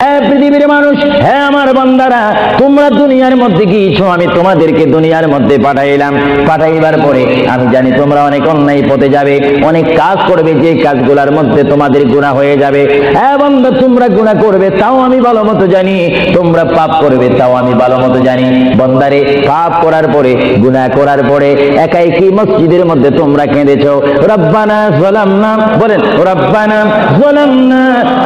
পৃথিবীর মানুষ, হ্যাঁ আমার বান্দারা, তোমরা দুনিয়ার মধ্যে গিয়েছো, আমি তোমাদেরকে দুনিয়ার মধ্যে পাঠাইলাম। পাঠাইবার পরে আমি জানি তোমরা অনেক অন্যায় পথে যাবে, অনেক কাজ করবে, যে কাজগুলোর মধ্যে তোমাদের গুনাহ হয়ে যাবে। হ্যাঁ বান্দা, তোমরা গুনাহ করবে তাও আমি ভালো মতো জানি, তোমরা পাপ করবে তাও আমি ভালো মতো জানি। বান্দারে, পাপ করার পরে, গুনাহ করার পরে একাই কি মসজিদের মধ্যে তোমরা কেঁদেছো, রব্বানা যালামনা, বলেন রব্বানা যালামনা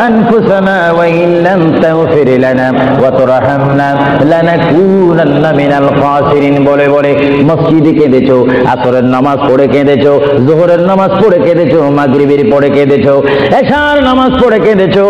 আনফুসানা ওয়া ইল্লাম তাগফির লানা ওয়া তারহামনা লানাকুনান্না মিনাল খাসিরিন বলে বলে মসজিদে কেঁদেছো, আসরের নামাজ পড়ে কেঁদেছো, যোহরের নামাজ পড়ে কেঁদেছো, মাগরিবের পড়ে কেঁদেছো, এশার নামাজ পড়ে কেঁদেছো।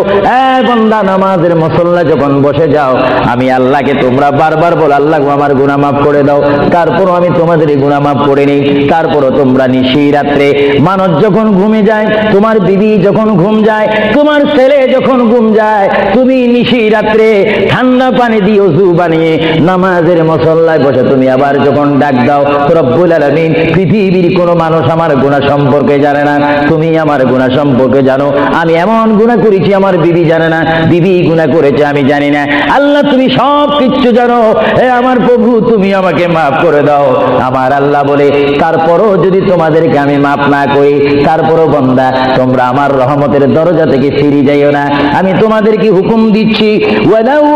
বান্দা, নামাজের মুসল্লা যখন বসে যাও, আমি আল্লাহকে তোমরা বারবার বল, আল্লাহ আমার গুনাহ মাফ করে দাও। তারপরও আমি তোমাদের গুনাহ মাফ করে নেই। তারপরও তোমরা নিশি রাত্রে, মানুষ যখন ঘুমে যায়, তোমার বিবি যখন ঘুম যায়, তোমার ছেলে যখন ঘুম যায়, তুমি নিশি রাত্রে ঠান্ডা পানি দিয়ে ওযু বানিয়ে নামাজের মুসল্লায় বসে তুমি আবার যখন ডাক দাও, রব্বুল আলামিন, পৃথিবীর কোনো মানুষ আমার গুনাহ সম্পর্কে জানে না, তুমি আমার গুনাহ সম্পর্কে জানো। আমি এমন গুনাহ করেছি আমার বিবি জানে না, বিবি গুনাহ করেছে আমি জানি না। আল্লাহ, তুমি সব কিছু জানো, হে আমার প্রভু, তুমি আমাকে মাফ করে দাও। আমার আল্লাহ বলে, তারপরও যদি তোমাদেরকে আমি মাফ না করি, তারপরও বান্দা, তোমরা আমার রহমতের দরজা থেকে ফিরে যাইও না। আমি তোমাদেরকে হুকুম দিচ্ছি, ওয়ালাউ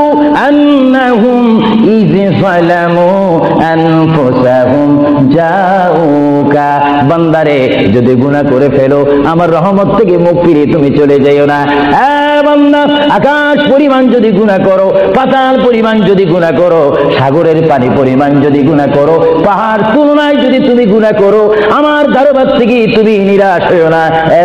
আন্নাহুম ইয যালামু আনফুসাহুম জাউকা, বান্দারে, যদি গুনাহ করে ফেলো, আমার রহমত থেকে মুখ ফিরিয়ে তুমি চলে যাইও না। বান্দা, আকাশ পরিমাণ যদি গুনাহ করো, পাতাল পরিমাণ যদি গুনাহ করো, সাগরের পানি পরিমাণ যদি গুনাহ করো, পাহাড় তুলনায় যদি তুমি গুনাহ করো, আমার দরবার থেকে তুমি নিরাশ হইও না।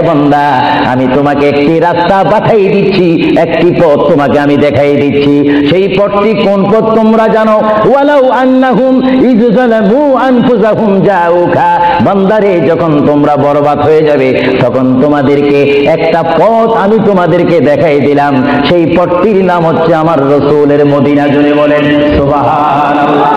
বান্দা, আমি তোমাকে একটি রাস্তা পাঠাই দিচ্ছি, একটি পথ তোমাকে আমি দেখাই দিচ্ছি। সেই পথটি কোন পথ তোমরা জানো? ওয়ালাউ আন্নাহুম ইয যালামু আনফুসাহুম জাউকা, বান্দারে, যখন তোমরা বরবাদ হয়ে যাবে, তখন তোমাদেরকে একটা পথ আমি তোমাদেরকে দেখাই দিলাম। সেই পথটির নাম হচ্ছে আমার রাসূলের মদিনা। জুড়ে বলেন সুবহানাল্লাহ।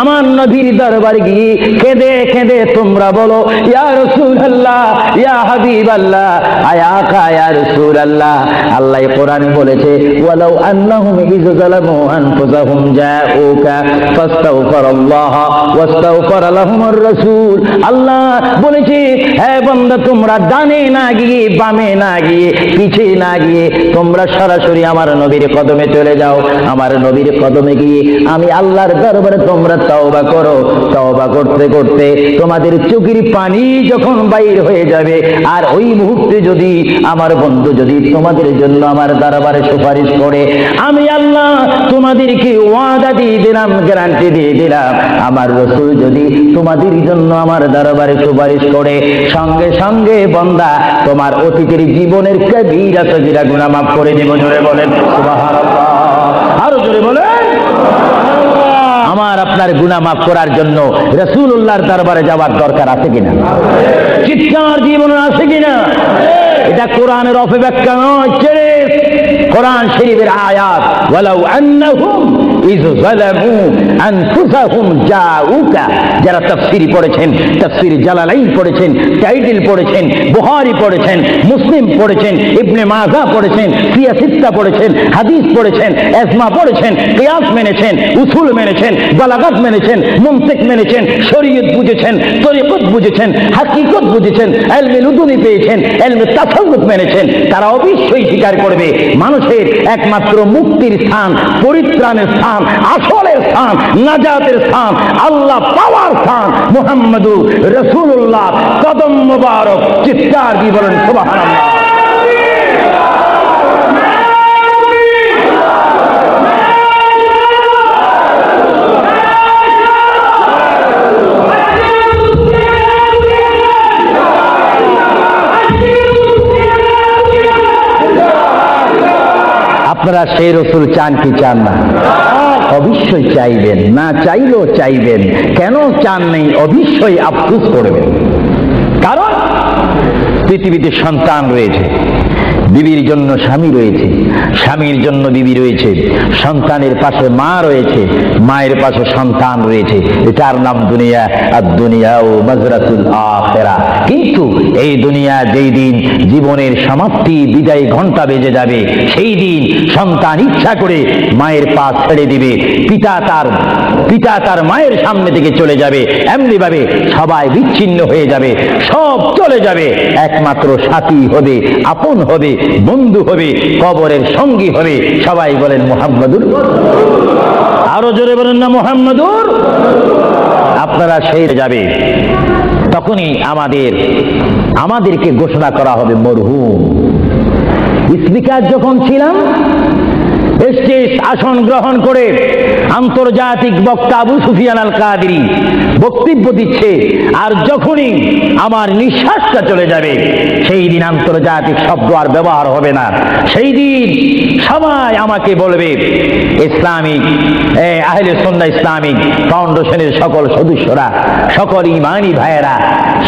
আমার নবীর দরবার গিয়ে কেঁদে কেঁদে তোমরা বলো, ইয়া রাসূলুল্লাহ, ইয়া হাবিবাল্লাহ, আয়া কা ইয়া রাসূলুল্লাহ। আল্লাহ কোরআনে বলেছে, ওয়ালাউ আন্নাহুম ইয যালামু আনফুসাহুম জাউকা ফাস্তাগফিরুল্লাহ ওয়াস্তাগফার লাহুমুর রাসূল। আল্লাহ বলেছে, হে বান্দা, তোমরা ডানে না গিয়ে, বামে না গিয়ে, পিছে না গিয়ে, তোমরা সরাসরি আমার নবীর কদমে চলে যাও। আমার নবীর কদমে গিয়ে আমি আল্লাহর দরবারে তোমরা তওবা করো। তওবা করতে করতে তোমাদের চোখের পানি যখন বাইর হয়ে যাবে, আর ওই মুহূর্তে যদি আমার বন্ধু যদি তোমাদের জন্য আমার দরবারে সুপারিশ করে, আমি আল্লাহ তোমাদেরকে ওয়াদা দিয়ে দিলাম, গ্যারান্টি দিয়ে দিলাম, আমার রাসূল যদি তোমাদের জন্য আমার দরবারে সুপারিশ করে, সঙ্গে সঙ্গে বান্দা, তোমার অতীতের জীবনের কবিরা সগীরা গুনাহ মাফ করে দেব। জোরে বলেন সুবহানাল্লাহ। আরো জোরে বলেন। আমার আপনার গুনাহ মাফ করার জন্য রাসূলুল্লাহর দরবারে যাওয়ার দরকার আছে কিনা? চিৎকার জীবন আছে কিনা? এটা কোরআনের অপব্যাখ্যা নয়, কোরআন শরীফের আয়াত। ওয়ালাউ আন্নাহুম ইয যালামু আনফুসাহুম জাউকা, যারা তাফসীর পড়েছেন, তাফসীর জালালাইন পড়েছেন, টাইটেল পড়েছেন, বুখারী পড়েছেন, মুসলিম পড়েছেন, ইবনে মাজাহ পড়েছেন, ফিয়া সিত্তা পড়েছেন, হাদিস পড়েছেন, ইজমা পড়েছেন, কিয়াস মেনেছেন, উসুল মেনেছেন, বালাগাত মেনেছেন, মুনতিক মেনেছেন, শরীয়ত বুঝেছেন, তরিকত বুঝেছেন, হাকিকত বুঝেছেন, ইলমে লুদুনি পেয়েছেন, ইলমে তাসাউফ মেনেছেন, তারা অবশ্যই স্বীকার করবে মানুষের একমাত্র মুক্তির স্থান, পরিত্রাণের স্থান, আসলের স্থান, নাজাতের স্থান, আল্লাহ পাওয়ার স্থান মুহাম্মদুর রাসূলুল্লাহ কদম মুবারক। চিৎকার দিয়ে বলেন সুবহানাল্লাহ। আপনারা সেই রাসূল চান কি চান না? অবশ্যই চাইবেন, না চাইলেও চাইবেন। কেন চান নেই? অবশ্যই আফসোস করবেন। কারণ পৃথিবীতে সন্তান রয়েছে, বিবির জন্য স্বামী রয়েছে, স্বামীর জন্য বিবি রয়েছে, সন্তানের পাশে মা রয়েছে, মায়ের পাশে সন্তান রয়েছে। এটার নাম দুনিয়া। আর দুনিয়া ও মাজরাতুল আখিরা। কিন্তু এই দুনিয়া যেই দিন জীবনের সমাপ্তি বিদায় ঘন্টা বেজে যাবে, সেই দিন সন্তান ইচ্ছা করে মায়ের পা ছেড়ে দিবে, পিতা তার মায়ের সামনে থেকে চলে যাবে, এমনি ভাবে সবাই বিচ্ছিন্ন হয়ে যাবে, সব চলে যাবে। একমাত্র সাথী হবে, আপন হবে, বন্ধু হবে, কবরের সঙ্গী হবে। সবাই বলেন মুহাম্মাদুর। আরো জোরে বলেন না মুহাম্মাদুর। আপনারা সেই যাবে, তখনই আমাদেরকে ঘোষণা করা হবে মরহুম। স্পিকার যখন ছিলাম, স্টেজ আসন গ্রহণ করে আন্তর্জাতিক বক্তা আবু সুফিয়ান আল কাদেরী বক্তব্য দিচ্ছে, আর যখনই আমার নিঃশ্বাসটা চলে যাবে, সেই দিন আন্তর্জাতিক শব্দ আর ব্যবহার হবে না। সেই দিন সবাই আমাকে বলবে, ইসলামিক আহলে সুন্নাহ ইসলামিক ফাউন্ডেশনের সকল সদস্যরা, সকল ইমানি ভাইয়েরা,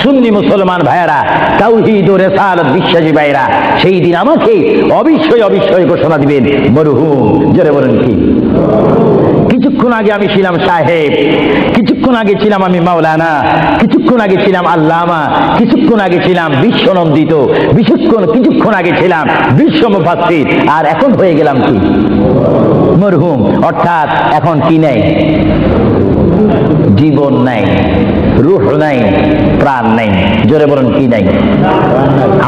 সুন্নি মুসলমান ভাইয়েরা, তাওহীদ ও রিসালাত বিশ্বাসী ভাইয়েরা, সেই দিন আমাকে অবশ্যই ঘোষণা দিবেন মরহুম। জোরে বলেন কি? কিছুক্ষণ আগে আমি ছিলাম সাহেব, কিছুক্ষণ আগে ছিলাম আমি মাওলানা, কিছুক্ষণ আগে ছিলাম আল্লামা, কিছুক্ষণ আগে ছিলাম বিশ্বনন্দিত, কিছুক্ষণ আগে ছিলাম বিশ্ব মুফাসসির, আর এখন হয়ে গেলাম কি? মরহুম। অর্থাৎ এখন কি নাই? জীবন নাই, রূহ নাই, প্রাণ নাই। জোরে বলেন কি নাই?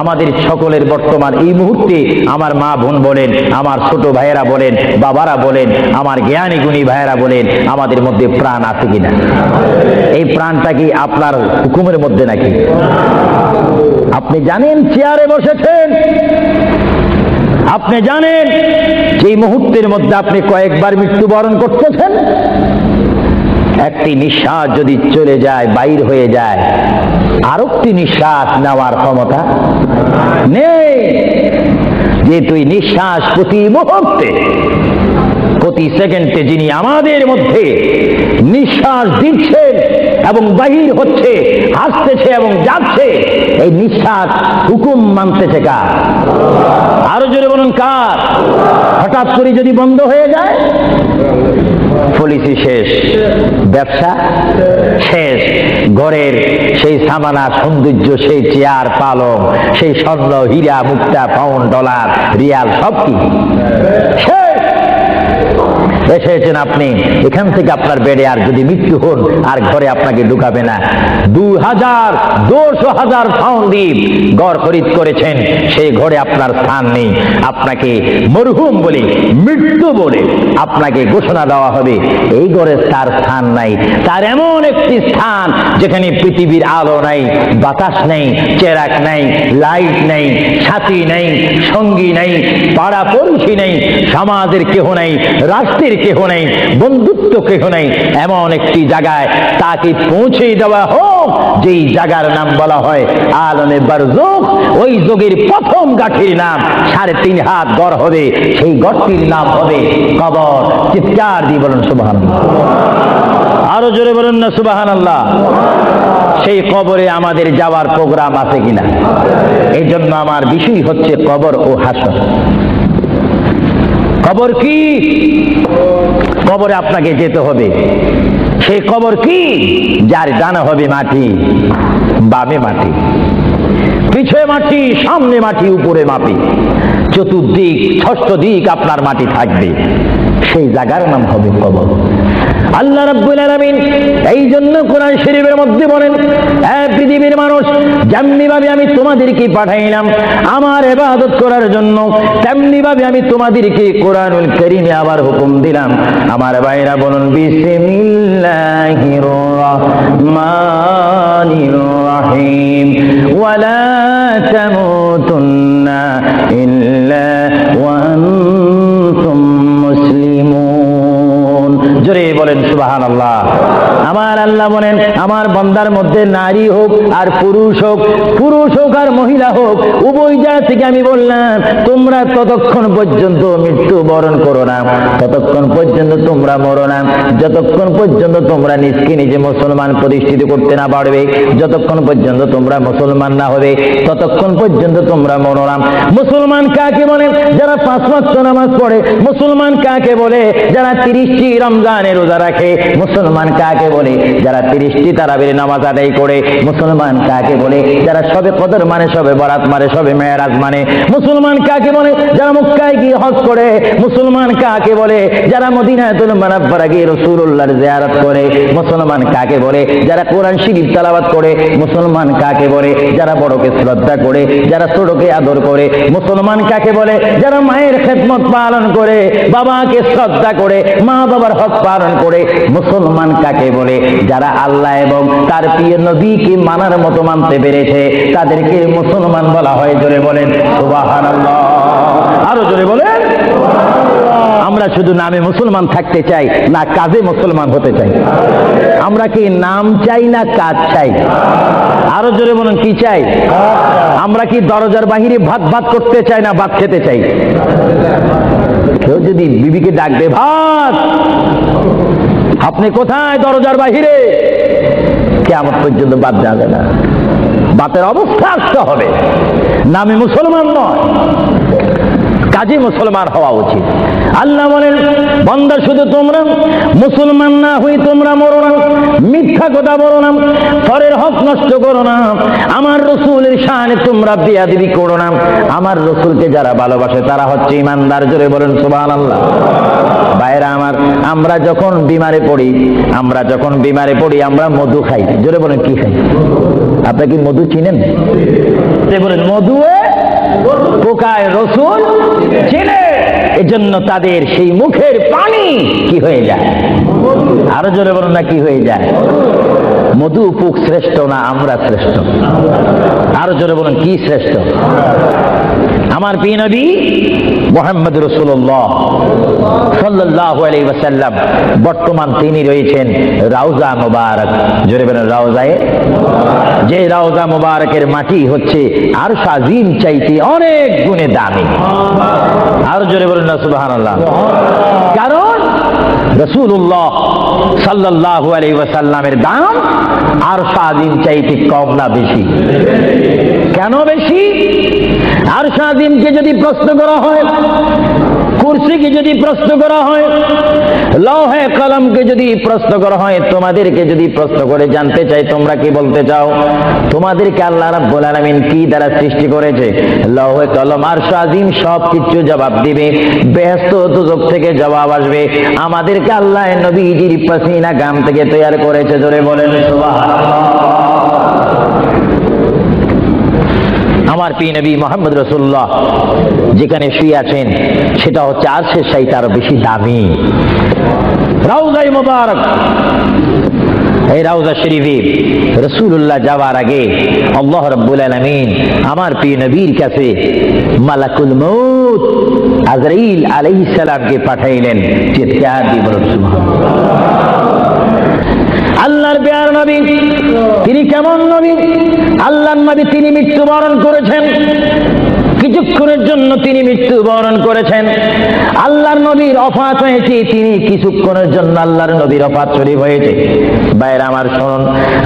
আমাদের সকলের বর্তমান এই মুহূর্তে আমার মা বোন বলেন, আমার ছোট ভাইয়েরা বলেন, বাবারা বলেন, আমার জ্ঞানী গুণী ভাইয়েরা বলেন, আমাদের মধ্যে প্রাণ আছে কিনা? এই প্রাণটা কি আপনার হুকুমের মধ্যে নাকি? আপনি জানেন চেয়ারে বসেছেন, আপনি জানেন যে মুহূর্তের মধ্যে আপনি কয়েকবার মৃত্যুবরণ করতেছেন। একটি নিঃশ্বাস যদি চলে যায়, বাইর হয়ে যায়, আরেকটি নিঃশ্বাস নেওয়ার ক্ষমতা নেই। যে তুই নিঃশ্বাস প্রতি মুহূর্তে, প্রতি সেকেন্ডে যিনি আমাদের মধ্যে নিঃশ্বাস দিচ্ছেন এবং বাহির হচ্ছে, আসতেছে এবং যাচ্ছে, এই নিঃশ্বাস হুকুম মানতেছে কার? আরো জোরে বলুন কার? হঠাৎ করে যদি বন্ধ হয়ে যায়, পলিসি শেষ, ব্যবসা শেষ, ঘরের সেই সামানা সৌন্দর্য, সেই চেয়ার পালং, সেই স্বর্ণ হীরা মুক্তা পাউন্ড ডলার রিয়াল সব কি শেষ। এসেছেন আপনি, এখান থেকে আপনার বেডে আর যদি মৃত্যু হন, আর ঘরে আপনাকে ঢুকাবে না। 2,000 পাউন্ড দ্বীপ ঘর খরিদ করেছেন, সেই ঘরে আপনার স্থান নেই। আপনাকে মরহুম বলে, মৃত্যু বলে আপনাকে ঘোষণা দেওয়া হবে, এই ঘরে তার স্থান নাই। তার এমন একটি স্থান যেখানে পৃথিবীর আলো নাই, বাতাস নেই, চেরাক নাই, লাইট নেই, সাথী নেই, সঙ্গী নেই, পাড়া পড়শি নেই, সমাজের কেহ নেই, রাষ্ট্রের কেহ নেই, বন্ধুত্ব কেহ নেই। এমন একটি জায়গায় তাকে পৌঁছে দেওয়া হোক, যেই জায়গার নাম বলা হয় আলমে বারজুখ। ওই যুগের প্রথম গাঠির নাম 3.5 হাত গড় হবে, সেই গড়টির নাম হবে কবর। চিৎকার দিয়ে বলুন সুবহানাল্লাহ। আরো জোরে বলুন না সুবহানাল্লাহ। সেই কবরে আমাদের যাওয়ার প্রোগ্রাম আছে কিনা? এই জন্য আমার বিষয় হচ্ছে কবর ও হাসর। কবর কি? কবরে আপনাকে যেতে হবে। সেই কবর কি? যার ডানে হবে মাটি, বামে মাটি, পিছনে মাটি, সামনে মাটি, উপরে মাটি, চতুর্দিক ষষ্ঠ দিক আপনার মাটি থাকবে। সেই জায়গার নাম হবে কবর। আল্লাহ রাব্বুল আলামিন এই জন্য কোরআন শরীফের মধ্যে বলেন, হে পৃথিবীর মানুষ, যেমনি ভাবে আমি তোমাদেরকে পাঠাইলাম আমার ইবাদত করার জন্য, তেমনি ভাবে আমি তোমাদেরকে কোরআনুল কারীমে আবার হুকুম দিলাম। আমার ভাইরা বলুন বিসমিল্লাহির রাহমানির রাহিম। ওয়ালা তামুতুন্না ইল্লা ওয়া আনতুম মুসলিমুন। জোরে বলেন সুবহানাল্লাহ। আমার আল্লাহ বলেন আমার বান্দার মধ্যে নারী হোক আর পুরুষ হোক আর মহিলা হোক, উভয় জাতি থেকে আমি বললাম তোমরা ততক্ষণ পর্যন্ত মৃত্যু বরণ করো না, ততক্ষণ পর্যন্ত তোমরা মরো না, যতক্ষণ পর্যন্ত তোমরা নিজকে নিজে মুসলমান প্রতিষ্ঠিত করতে না পারবে, যতক্ষণ পর্যন্ত তোমরা মুসলমান না হবে ততক্ষণ পর্যন্ত তোমরা মরো না। মুসলমান কাকে বলে? যারা 5 ওয়াক্ত নামাজ পড়ে। মুসলমান কাকে বলে? যারা 30টি রমজানের রোজা রাখে। মুসলমান কাকে বলে? যারা 30টি তারাবির নামাজ আদায় করে। মুসলমান কাকে বলে? যারা সবে কদর মানে, সবে বরাত মানে, সবে মেরাজ মানে। মুসলমান কাকে বলে? যারা মক্কায় গিয়ে হজ করে। মুসলমান কাকে বলে? যারা মদিনাতুল মুনাওয়ারা গিয়ে রাসূলুল্লাহর জিয়ারত করে। মুসলমান কাকে বলে? যারা কোরআন শরীফ তেলাওয়াত করে। মুসলমান কাকে বলে? যারা বড়কে শ্রদ্ধা করে, যারা ছোটকে আদর করে। মুসলমান কাকে বলে? যারা মায়ের খেদমত পালন করে, বাবাকে শ্রদ্ধা করে, মা বাবার হক পালন করে। মুসলমান কাকে বলে? যারা আল্লাহ এবং তার প্রিয় নবীকে মানার মতো মানতে পেরেছে, তাদেরকে মুসলমান বলা হয়। জোরে বলেন সুবহানাল্লাহ, আরো জোরে বলেন। আমরা শুধু নামে মুসলমান থাকতে চাই না কাজে মুসলমান হতে চাই? আমরা কি নাম চাই না কাজ চাই? আরো জোরে বলুন কি চাই? আমরা কি দরজার বাহিরে ভাত করতে চাই না ভাত খেতে চাই? কেউ যদি বিবিকে ডাকবে ভাত, আপনি কোথায়? দরজার বাহিরে। কিয়ামত পর্যন্ত বাদ যাবে না, বাতের অবস্থা আসতে হবে। নামে মুসলমান নয়, কাজে মুসলমান হওয়া উচিত। আল্লাহ বলেন বান্দা শুধু তোমরা মুসলমান না হই তোমরা মরো না, মিথ্যা কথা বলো না, পরের হক নষ্ট করো না, আমার রসুলের শানে তোমরা বেয়াদবি করো না। আমার রসুলকে যারা ভালোবাসে তারা হচ্ছে ইমানদার। জোরে বলেন সুবহানাল্লাহ। ভাইরা আমার, আমরা যখন বিমারে পড়ি আমরা মধু খাই। জোরে বলেন কি খাই? আপনি কি মধু চিনেন? বলেন মধু পোকায় রসুল চিনে, এজন্য তাদের সেই মুখের পানি কি হয়ে যায়? আরো জোরে বলুন না কি হয়ে যায়? মধু পোক শ্রেষ্ঠ না আমরা শ্রেষ্ঠ? আরো জোরে বলুন কি শ্রেষ্ঠ? আমার প্রিয় নবী মুহাম্মদ রাসূলুল্লাহ সাল্লাল্লাহু আলাইহি ওয়াসাল্লাম বর্তমান তিনি রয়েছেন রওজা মুবারক। জোরে বলেন রওজায়ে। যে রওজা মুবারকের মাটি হচ্ছে আরশ আজিম চাইতে অনেক গুণে দামি। আর জোরে বলেন না সুবহানাল্লাহ। কারণ রাসূলুল্লাহ সাল্লাল্লাহু আলাইহি ওয়াসাল্লামের দাম আরশ আজিম চাইতে কম না বেশি? কেন বেশি? আরশ আজিমকে যদি প্রশ্ন করা হয়, কুরসিকে যদি প্রশ্ন করা হয়, লৌহে কলমকে যদি প্রশ্ন করা হয়, তোমাদেরকে যদি প্রশ্ন করে জানতে চাই তোমরা কি বলতে চাও? তোমাদেরকে আল্লাহ রাব্বুল আলামিন কি দ্বারা সৃষ্টি করেছে? লৌহে কলম আরশ আজিম সব কিছু জবাব দিবে। বেহেশত দোজখ থেকে জবাব আসবে। আমাদেরকে আল্লাহ নবীজির পাসিনা গাম থেকে তৈরি করেছে। জোরে বলেন সুবহানাল্লাহ। আমার প্রিয় নবী মুহাম্মদ রাসূলুল্লাহ যেখানে শুয়ে আছেন সেটা হচ্ছে আরশের চাইতে আরো বেশি দামি রওজায়ে মুবারক। এই রওজা শরীফে রাসূলুল্লাহ যাওয়ার আগে আল্লাহ রাব্বুল আলামিন আমার প্রিয় নবীর কাছে মালাকুল মউত আজরাইল আলাইহিস সালামকে পাঠাইলেন। চিৎকার দিয়ে বলুন সুবহানাল্লাহ। আল্লাহর প্রিয় নবী তিনি কেমন নবী? আল্লাহর নবী তিনি মৃত্যুবরণ করেছেন, কিছুক্ষণের জন্য তিনি মৃত্যুবরণ করেছেন। আল্লাহর নবীর ওফাত হয়েছে, তিনি কিছুক্ষণের জন্য আল্লাহর নবীর ওফাত শরীফ হয়েছে। ভাইরা আমার শুনুন,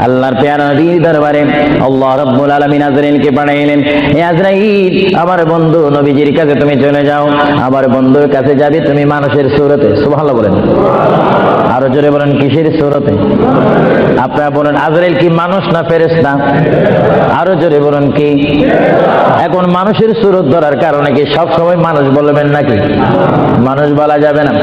আল্লাহর প্রিয় নবীর দরবারে আল্লাহ রাব্বুল আলামিন আজরাইলকে পাঠাইলেন। হে আজরাইল, আমার বন্ধু নবীজির কাছে তুমি চলে যাও। আমার বন্ধুর কাছে যাবে তুমি মানুষের সুরতে। সুবহানাল্লাহ বলেন। আরো জোরে বলেন কিসের সুরতে? আপনারা বলেন আজরাইল কি মানুষ না ফেরেশতা? আরো জোরে বলেন কি? এখন মানুষের সুরত ধরার কারণে কি সব সময় মানুষ বলবেন নাকি? মানুষ বলা যাবে না।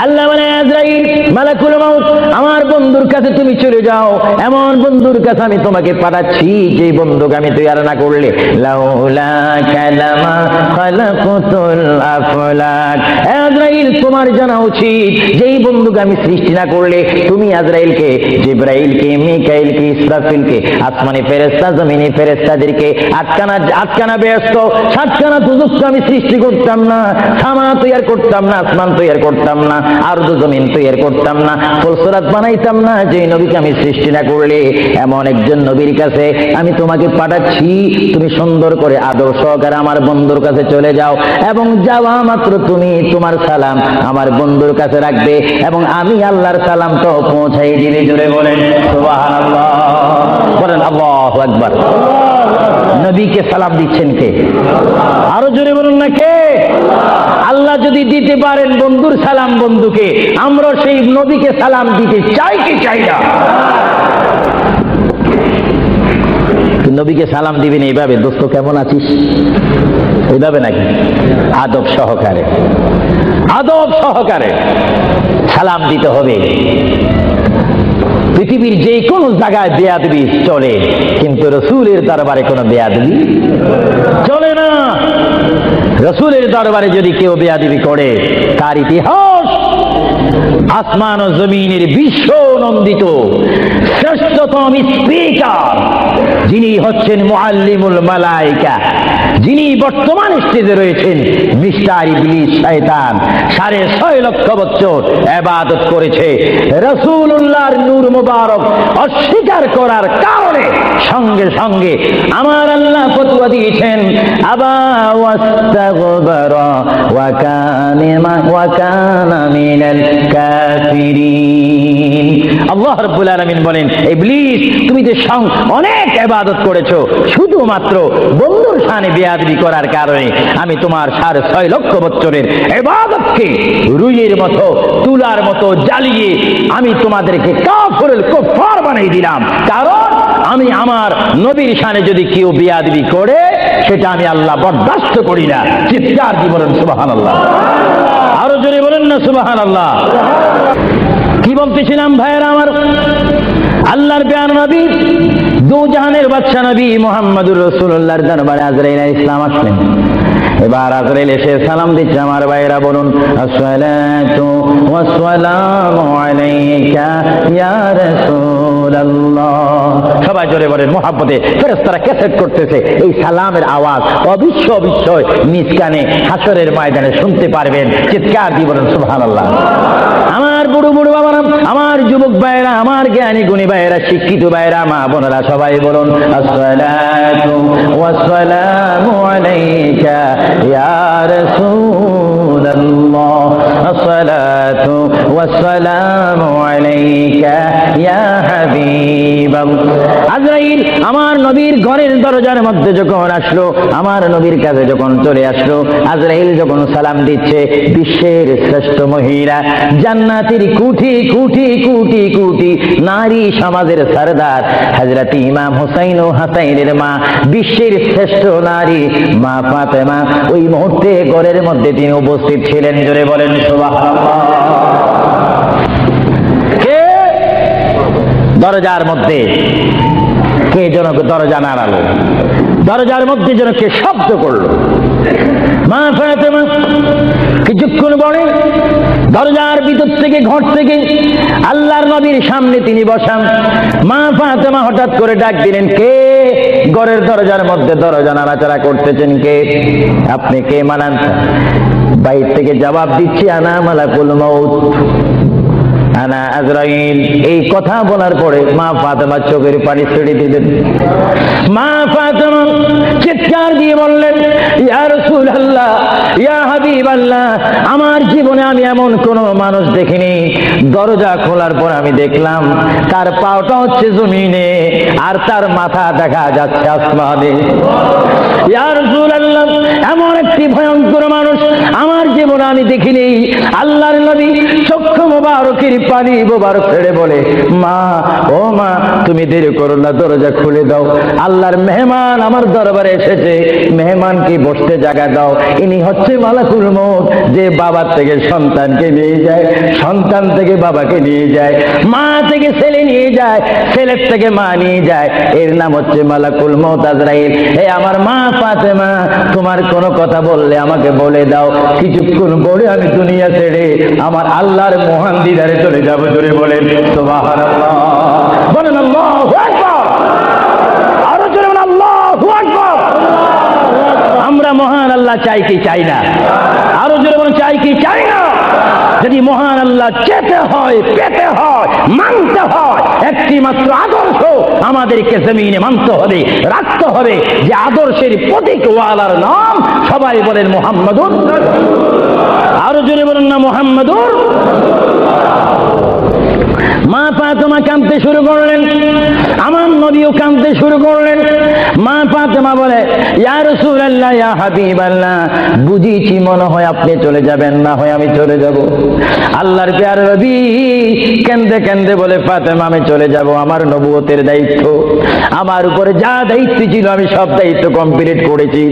আল্লাহ বলে আজরাইল মালাকুল মউত আমার বন্ধুর কাছে তুমি চলে যাও। এমন বন্ধুর কাছে আমি তোমাকে পাঠাচ্ছি যে বন্ধুকে আমি তৈরি না করলে লাউলা কালামা খালাকুতুল আফলাক। আজরাইল তোমার জানা উচিত যেই বন্ধুকে আমি সৃষ্টি না করলে তুমি আজরাইলকে, জিবরাইলকে, মিকাইলকে, ইসরাফিলকে, আসমানি ফেরেশতা, জমিনি ফেরেশতাদেরকে আটকানা বেহেশত, সাতখানা দুজক আমি সৃষ্টি করতাম না, সামা তৈরি করতাম করতাম না, আসমান তৈরি করতাম না, আরদ জমিন তৈরি করতাম না, ফুলসরাত বানাইতাম না, যে নবীকে আমি সৃষ্টি না করলে এমন একজন নবীর কাছে আমি তোমাকে পাঠাচ্ছি। তুমি সুন্দর করে আদর সহকারে আমার বন্ধুর কাছে চলে যাও, এবং যাওয়া মাত্র তুমি তোমার সালাম আমার বন্ধুর কাছে রাখবে, এবং আমি আল্লাহর সালামটা পৌঁছাই দিলে। জোরে বলেন সুবহানাল্লাহ, বলেন আল্লাহু আকবার। নবীকে সালাম দিচ্ছেন কে? আরো জোরে বলুন না কে? আল্লাহ যদি দিতে পারেন বন্ধুর সালাম বন্ধুকে, আমরা সেই নবীকে সালাম দিতে চাই কি চাই না? নবীকে সালাম দিবেন এইভাবে, দোস্ত কেমন আছিস, এইভাবে নাকি? আদব সহকারে, আদব সহকারে সালাম দিতে হবে। পৃথিবীর যে কোনো জায়গায় বেয়াদবি চলে, কিন্তু রসুলের দরবারে কোনো বেয়াদবি চলে না। রসুলের দরবারে যদি কেউ বেয়াদবি করে, তার ইতিহাস আসমান ও জমিনের বিশ্ব নন্দিত শ্রেষ্ঠতম স্পিকার, যিনি হচ্ছেন মুআল্লিমুল মালায়েকা, যিনি বর্তমান স্টেজে রয়েছেন, মিস্টার ইবলিস শয়তান 6.5 লক্ষ বছর ইবাদত করেছে। রাসূলুল্লাহর নূর মুবারক অস্বীকার করার কারণে সঙ্গে সঙ্গে আমার আল্লাহ ফতোয়া দিয়েছেন, আবা ওয়াস্তাগবারা ওয়া কানা মিনাল কাফিরিন। আল্লাহ রাব্বুল আলামিন বলেন, ইবলিস তুমি যে অনেক ইবাদত করেছো, শুধুমাত্র বন্ধুর শানে বেয়াদবি করার কারণে আমি তোমার 6.5 লক্ষ বছরের ইবাদতকে রুইয়ের মতো তুলার মতো জ্বালিয়ে আমি তোমাদেরকে কাফিরুল কুফার বানিয়ে দিলাম। কারণ আমি আমার নবীর শানে যদি কেউ বেয়াদবি করে, সেটা আমি আল্লাহ বরদাস্ত করি না। চিৎকার দিয়ে বলেন সুবহানাল্লাহ, আরো জোরে বলেন না সুবহানাল্লাহ। কি বলতেছিলাম ভাইয়েরা আমার? আল্লাহর প্রিয় নবী, দু জাহানের বাদশা নবী মুহাম্মদুর রাসূলুল্লাহর দরবারে আজরাইল আলাইহিস সালাম আসলেন। এবার আজরাইল এসে সালাম দিচ্ছে। আমার ভাইয়েরা বলুন, আসসালাতু ওয়াসসালামু আলাইকা ইয়া রাসূলুল্লাহ। সবাই জোরে বলেন মুহাব্বতে। ফেরেশতারা ক্যাসেট করতেছে, এই সালামের আওয়াজ অবিশ্বাস্য নিজ কানে হাসরের ময়দানে শুনতে পারবেন। চিৎকার দিয়ে বলেন সুবহানাল্লাহ। আমার বুড়ো বুড়ো বাবারা, আমার যুবক ভাইয়েরা, আমার জ্ঞানী গুণী ভাইয়েরা, শিক্ষিত ভাইয়েরা, মা বোনেরা, সবাই বলুন, আসসালাতু ওয়াসসালামু আলাইকা ইয়া রাসূলুল্লাহ, আসসালাতু ওয়াসসালামু আলাইকা ইয়া হাবিবাল্লাহ। আজরাইল আমার নবীর ঘরের দরজার মধ্যে যখন আসলো, আমার নবীর কাছে যখন চলে আসলো, আজরাইল যখন সালাম দিচ্ছে, বিশ্বের শ্রেষ্ঠ মহিলা, জান্নাতের কোটি কোটি কোটি কোটি নারী সমাজের সরদার হযরত ইমাম হুসাইন ও হাসাইনের মা, বিশ্বের শ্রেষ্ঠ নারী মা ফাতেমা ওই মুহূর্তে ঘরের মধ্যে তিনি উপস্থিত ছিলেন। জোরে বলেন সুবহানাল্লাহ। কে দরজার মধ্যে? কে যেন দরজা নাড়ালো, দরজার মধ্যে যেন কে শব্দ করলো। মা ফাতেমা কিছুক্ষণ পরে দরজার ভিতর থেকে, ঘর থেকে আল্লাহর নবীর সামনে তিনি বসান। মা ফাতেমা হঠাৎ করে ডাক দিলেন, কে ঘরের দরজার মধ্যে দরজা নাড়াচাড়া করতেছেন? কে আপনি? কে মানান? বাইরে থেকে জবাব দিচ্ছি, আনা মালাকুল মউত, আনা আজরাইল। এই কথা বলার পরে মা ফাতেমা চোখের পানি ছেড়ে দিলেন। মা ফাতেমা চিৎকার দিয়ে বললেন, ইয়া রাসূলুল্লাহ, ইয়া হাবিবাল্লাহ, আমার জীবনে আমি এমন কোন মানুষ দেখিনি, দরজা খোলার পর আমি দেখলাম তার পাওটা হচ্ছে জমিনে আর তার মাথা দেখা যাচ্ছে আসমানে। ইয়া রাসূলুল্লাহ, এমন একটি ভয়ঙ্কর মানুষ আমার জীবনে আমি দেখিনি। আল্লাহর নবী চক্ষু মোবারকের পানি মোবারক ছেড়ে বলে, মা, ও মা, তুমি দেরি করো না, দরজা খুলে দাও, আল্লাহর মেহমান আমার দরবারে এসেছে, মেহমানকে বসতে জায়গা দাও। ইনি হচ্ছে মালাকুল মউত, যে বাবার থেকে সন্তানকে নিয়ে যায়, সন্তান থেকে বাবাকে নিয়ে যায়, মা থেকে ছেলে নিয়ে যায়, ছেলের থেকে মা নিয়ে যায়, এর নাম হচ্ছে মালাকুল মউত আজরাইল। হে আমার মা ফাতেমা, তোমার কোনো কথা বললে আমাকে বলে দাও, কিছুক্ষণ পরে আমি দুনিয়া ছেড়ে আমার আল্লাহর মহান দিদারে চলে যাব। জোরে বলেন সুবহানাল্লাহ, বলেন আল্লাহু আকবার, আরো জোরে বলেন আল্লাহু আকবার। আমরা মহান আল্লাহ চাই কি চাই না? আরো জোরে বলেন চাই কি চাই যদি মহান আল্লাহ চেতে হয়, পেতে হয়, মানতে হয়, একটি মাত্র আদর্শ আমাদেরকে জমিনে মানতে হবে, রাখতে হবে, যে আদর্শের প্রতীক ওয়ালার নাম সবাই বলেন মুহাম্মাদুর। আরো জোরে বলুন না মুহাম্মাদুর। মা ফাতেমা কাঁদতে শুরু করলেন, আমার নবীও কাঁদতে শুরু করলেন। মা ফাতেমা বলে, ইয়া রাসূলুল্লাহ, ইয়া হাবিবাল্লাহ, বুঝিছি মনে হয় আপনি চলে যাবেন, না হয় আমি চলে যাব। আল্লাহর প্যার নবী কাঁদতে কাঁদতে বলে, ফাতেমা আমি চলে যাব, আমার নবুয়তের দায়িত্ব, আমার উপরে যা দায়িত্ব ছিল আমি সব দায়িত্ব কমপ্লিট করেছি।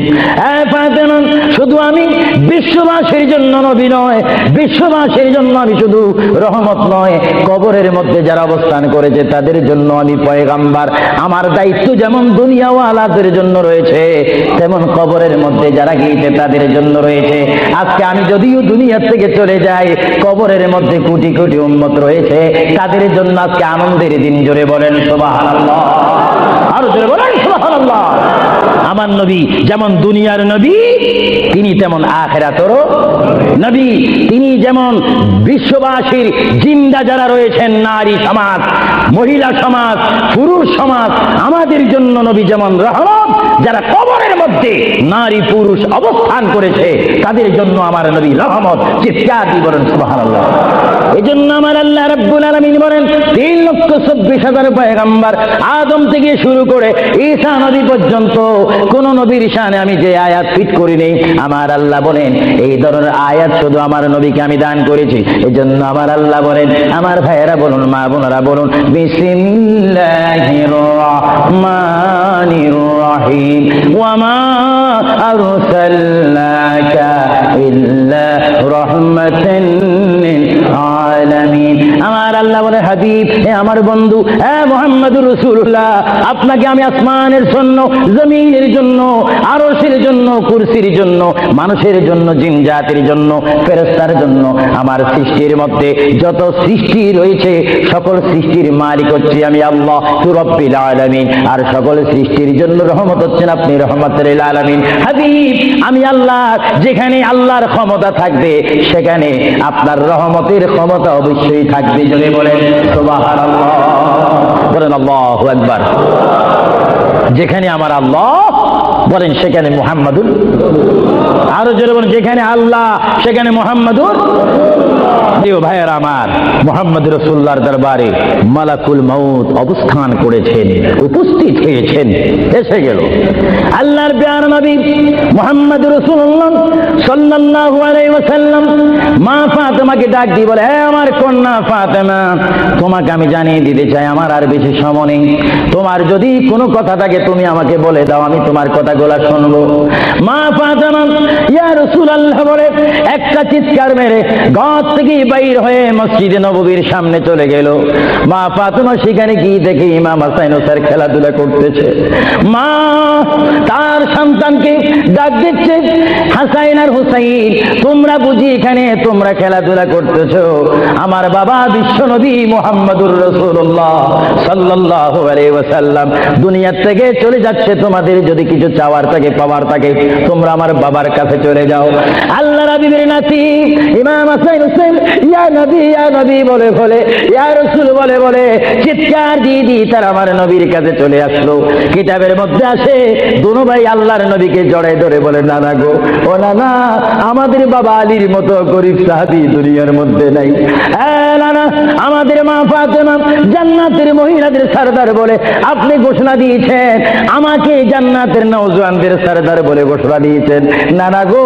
হ্যাঁ ফাতেমা, শুধু আমি বিশ্ববাসীর জন্য নবী নয়, বিশ্ববাসীর জন্য আমি শুধু রহমত নয়, কবরের মধ্যে যারা অবস্থান করেছে তাদের জন্য আমি পয়গাম্বার। আমার দায়িত্ব যেমন দুনিয়াওয়ালাদের জন্য রয়েছে, তেমন কবরের মধ্যে যারা গিয়েছে তাদের জন্য রয়েছে। আজকে আমি যদিও দুনিয়া থেকে চলে যাই, কবরের মধ্যে কোটি কোটি উম্মত রয়েছে, তাদের জন্য আজকে আনন্দের দিন। জোরে বলেন সুবহানাল্লাহ, আরো জোরে বলেন সুবহানাল্লাহ। আমার নবী যেমন দুনিয়ার নবী, তিনি তেমন আখিরাতেরও নবী। তিনি যেমন বিশ্ববাসীর জিন্দা যারা রয়েছেন, নারী সমাজ, মহিলা সমাজ, পুরুষ সমাজ, আমাদের জন্য নবী যেমন রহমত, যারা কবরের মধ্যে নারী পুরুষ অবস্থান করেছে তাদের জন্য আমার নবী রহমত। চিৎকার দিয়ে বলেন সুবহানাল্লাহ। এই জন্য আমার আল্লাহ রাব্বুল আলামিন বলেন, 3,24,000 পয়গম্বর আদম থেকে শুরু করে ঈসা নবী পর্যন্ত কোন নবীর শানে আমি যে আয়াত ফিট করিনি, আমার আল্লাহ বলেন এই ধরনের আয়াত শুধু আমার নবীকে আমি দান করেছি। এই জন্য আমার আল্লাহ বলেন, আমার ভাইয়েরা বলুন, মা বোনেরা বলুন, বিসমিল্লাহির রহমানির রহিম, ওয়া মা আরসালনাকা ইল্লা রাহমাতান লিল আলামিন। আমার আল্লাহ বলে, হাবিব, হে আমার বন্ধু, হে মুহাম্মদুর রাসূলুল্লাহ, আপনাকে আমি আসমানের জন্য, জমিনের জন্য, আরশের জন্য, কুরসির জন্য, মানুষের জন্য, জিন জাতির জন্য, ফেরেশতার জন্য, আমার সৃষ্টির মধ্যে যত সৃষ্টি রয়েছে সকল সৃষ্টির মালিক হচ্ছে আমি আল্লাহ রব্বুল আলামিন। আর সকল সৃষ্টির জন্য রহমত হচ্ছেন আপনি রহমাতুল লিল আলামিন। হাবিব, আমি আল্লাহ, যেখানে আল্লাহর ক্ষমতা থাকবে সেখানে আপনার রহমতের ক্ষমতা অবশ্যই থাকবে। জোরে বলেন সুবহানাল্লাহ, বলেন আল্লাহু আকবার। যেখানে আমার আল্লাহ বলেন সেখানে মুহাম্মাদুর, আরো জোরে বলেন, যেখানে আল্লাহ সেখানে মুহাম্মাদুর। প্রিয় ভাইয়েরা আমার, মুহাম্মদ রাসূলুল্লাহর দরবারে মালাকুল মউত অবস্থান করেছেন, উপস্থিত হয়েছেন, এসে গেল। আল্লাহর প্রিয় নবী মুহাম্মদ রাসূলুল্লাহ সাল্লাল্লাহু আলাইহি ওয়াসাল্লাম মা ফাতেমাকে ডাক দিয়ে বলে, হে আমার কন্যা ফাতেমা, তোমাকে আমি জানিয়ে দিতে চাই আমার আর বেশি সময় নেই। তোমার যদি কোনো কথা থাকে তুমি আমাকে বলে দাও, আমি তোমার কথাগুলো শুনবো। মা ফাতেমা ইয়া রাসূলুল্লাহ বলে একটা চিৎকার মেরে ঘর থেকে বাইর হয়ে মসজিদে নববীর সামনে চলে গেল। মা ফাতেমা সেখানে গিয়ে দেখে ইমাম হাসান হোসেন খেলাধুলা করতেছে। মা তার সন্তানকে ডাক দিচ্ছে, হাসান আর হুসাইন, তোমরা বুঝি এখানে তোমরা খেলাধুলা করতেছো? আমার বাবা বিশ্বনবী মুহাম্মদুর রাসূলুল্লাহ সাল্লাল্লাহু আলাইহি ওয়াসাল্লাম দুনিয়া থেকে চলে যাচ্ছে, তোমাদের যদি কিছু চাওয়ার থাকে, পাওয়ার থাকে, তোমরা আমার বাবার কাছে চলে যাও। আল্লাহ রাব্বির নাতি ইমাম হাসান হোসেন ইয়া নবী বলে বলে, ইয়া রাসূল বলে বলে চিৎকার দিয়ে তারা আমার নবীর কাছে চলে আসলো। কিতাবের মধ্যে আসে দুনো ভাই আল্লাহর নবীকে জড়ায় ধরে বলে, নানা গো, ও নানা, আমাদের বাবা আলীর মতো গরিব সাহাবী দুনিয়ার মধ্যে নাই। হ্যাঁ নানা, আমাদের মা ফাতেমা জান্নাতের মহিলাদের সরদার বলে আপনি ঘোষণা দিয়েছেন, আমাকে জান্নাতের নওজওয়ানদের সরদার বলে ঘোষণা দিয়েছেন। নানা গো,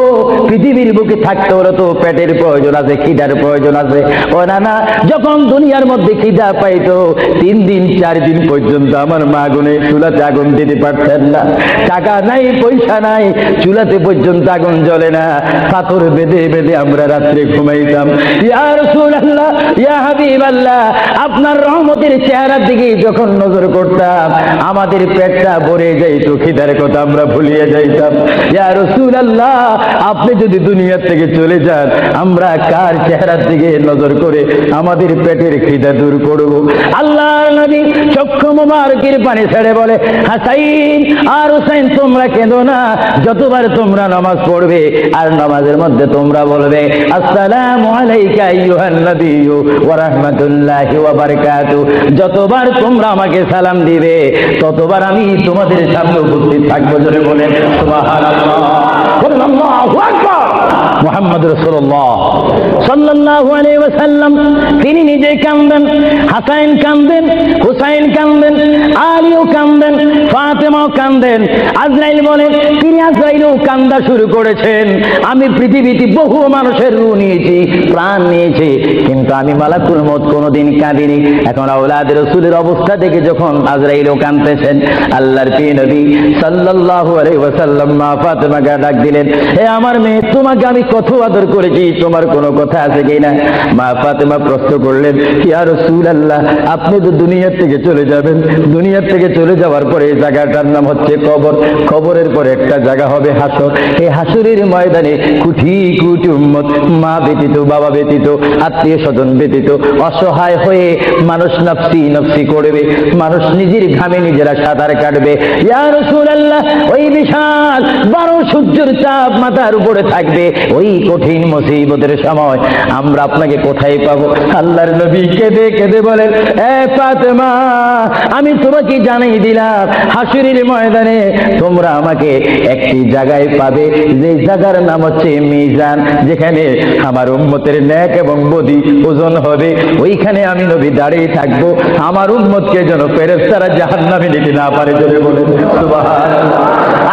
পৃথিবীর বুকে থাকতে হলে তো পেটের প্রয়োজন আছে, খিদার প্রয়োজন আছে। ও নানা, যখন দুনিয়ার মধ্যে খিদা পাইতো 3 দিন 4 দিন পর্যন্ত আমার মা গুনে চুলাতে আগুন দিতে পারতেন না। টাকা নাই, পয়সা নাই, চুলাতে পর্যন্ত আগুন জ্বলে না, পাথর বেঁধে বেঁধে আমরা রাত্রে ঘুমাইতাম। ইয়া রাসূলুল্লাহ, ইয়া হাবিবাল্লাহ, আপনার রহমতের চেহারার দিকে যখন নজর করতাম আমাদের পেটটা ভরে যাইতো, খিদার কথা আমরা ভুলিয়ে যাইতাম। ইয়া রাসূলুল্লাহ, আপনি যদি দুনিয়া থেকে চলে যান আমরা যার চেহারার দিকে নজর করে আমাদের পেটের খিদা দূর করব। আল্লাহর নবী চক্ষু মুবারকের পানি ছেড়ে বলে, হাসাইন আর হুসাইন তোমরা কেঁদো না, যতবার তোমরা নামাজ পড়বে আর নামাজের মধ্যে তোমরা বলবে আসসালামু আলাইকা আইয়ুহান নাবিয়্যু ওয়া রাহমাতুল্লাহি ওয়া বারাকাতুহু, যতবার তোমরা আমাকে সালাম দিবে ততবার আমি তোমাদের সামনে উপস্থিত থাকবো। জোরে বলেন সুবহানাল্লাহ, বলেন আল্লাহু আকবার। মুহাম্মদ রাসূলুল্লাহ সাল্লাল্লাহু আলাইহি ওয়াসাল্লাম তিনি নিজে কাঁদেন, হাসাইন কাঁদেন, হুসাইন কাঁদেন, আলীও কাঁদেন, ফাতেমাও কাঁদেন। আজরাইল বলেন তিনি আজরাইলও কান্দা শুরু করেছেন, আমি পৃথিবীতে বহু মানুষের রূহ নিয়েছি, প্রাণ নিয়েছি, কিন্তু আমি মালাকুল মউত কোনোদিন কাঁদিনি। এখন আওলাদ রাসূলের অবস্থা দেখে যখন আজরাইলও কাঁদতেছেন, আল্লাহর প্রিয় নবী সাল্লাল্লাহু আলাইহি ওয়াসাল্লাম মা ফাতেমাকে ডাক দিলেন, হে আমার মেয়ে, তোমাকে আমি কত আদর করেছি, তোমার কোনো কথা আছে কিনা? মা ফাতেমা প্রশ্ন করলেন, ইয়া রাসূলুল্লাহ, আপনি তো দুনিয়া থেকে চলে যাবেন, দুনিয়া থেকে চলে যাওয়ার পরে এই জায়গাটার নাম হচ্ছে কবর, কবরের পরে একটা জায়গা হবে হাসর। এই হাসরের ময়দানে কোটি কোটি উম্মত, মা ব্যতীত, বাবা ব্যতীত, আত্মীয় স্বজন ব্যতীত অসহায় হয়ে মানুষ নফসি নফসি করবে, মানুষ নিজের ঘামে নিজেরা সাঁতার কাটবে। ইয়া রাসূলুল্লাহ, ওই বিশাল 12 সূর্যের চাপ মাথার উপরে থাকবে, ওই কঠিন মুসিবতের সময় আমরা আপনাকে কোথায় পাবো? আল্লাহর নবী কেঁদে কেঁদে বলেন, এ ফাতেমা, আমি তোমাকে জানাই দিলাম হাসরের ময়দানে তোমরা আমাকে একটি জায়গায় পাবে, যে জায়গার নাম হচ্ছে মিজান, যেখানে আমার উম্মতের নেক এবং বদি ওজন হবে। ওইখানে আমি নবী দাঁড়িয়ে থাকবো, আমার উম্মতকে যেন ফেরেশতারা জাহান্নামে নিতে না পারে। জোরে বলেন সুবহানাল্লাহ।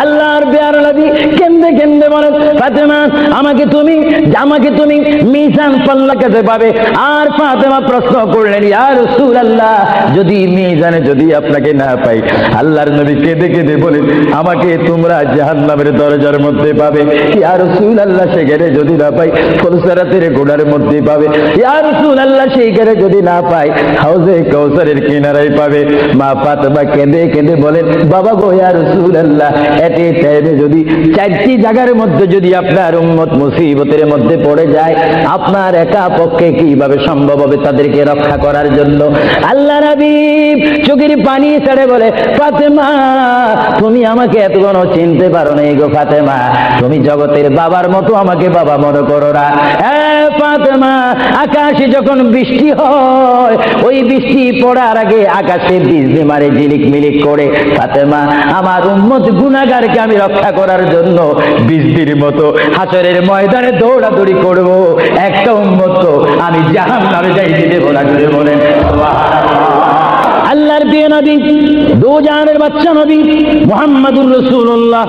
আল্লাহর প্যারা নবী কেঁদে কেঁদে বলেন, ফাতেমা, আমাকে তুমি মিজান পাল্লা কাছে পাবে। আর ফাতেমা প্রশ্ন করলেন, ইয়া রাসূলুল্লাহ, যদি মিজানে যদি আপনাকে না পাই? আল্লাহর নবী কেঁদে কেঁদে বলেন, আমাকে তোমরা জাহান্নামের দরজার মধ্যে পাবে। ইয়া রাসূলুল্লাহ, সেখানে যদি না পাই কৌসারাতের গোড়ার মধ্যে পাবে। ইয়া রাসূলুল্লাহ, সেইখানে যদি না পাই হাউজে কাউসারের কিনারায় পাবে। মা ফাতেমা কেঁদে কেঁদে বলেন, বাবা গো ইয়া রাসূলুল্লাহ, এতে টাইমে যদি 4টি জায়গার মধ্যে যদি আপনার উম্মত মুসিবতের মধ্যে পড়ে যায়, আপনার একা পক্ষে কিভাবে সম্ভব হবে তাদেরকে রক্ষা করার জন্য? আল্লাহ নবী চোখের পানি ছেড়ে বলে, ফাতেমা, তুমি আমাকে এতক্ষণ চিনতে পারো না গো ফাতেমা, তুমি জগতের বাবার মতো আমাকে বাবা মনে করো না। ফাতেমা, আকাশে যখন বৃষ্টি হয়, ওই বৃষ্টি পড়ার আগে আকাশে বিজলি মারে ঝিলিক মিলিক করে। ফাতেমা, আমার উম্মত গুনাহগারকে আমি রক্ষা করার জন্য বৃষ্টির মতো হাসরের ময়দানে দৌড়াদৌড়ি করব, একটা উম্মত আমি জাহান্নামে যাইতে দেব না। জোরে বলেন সুবহানাল্লাহ। আল্লাহর প্রিয় নবী, দু জাহানের বাদশা নবী মুহাম্মদুর রাসূলুল্লাহ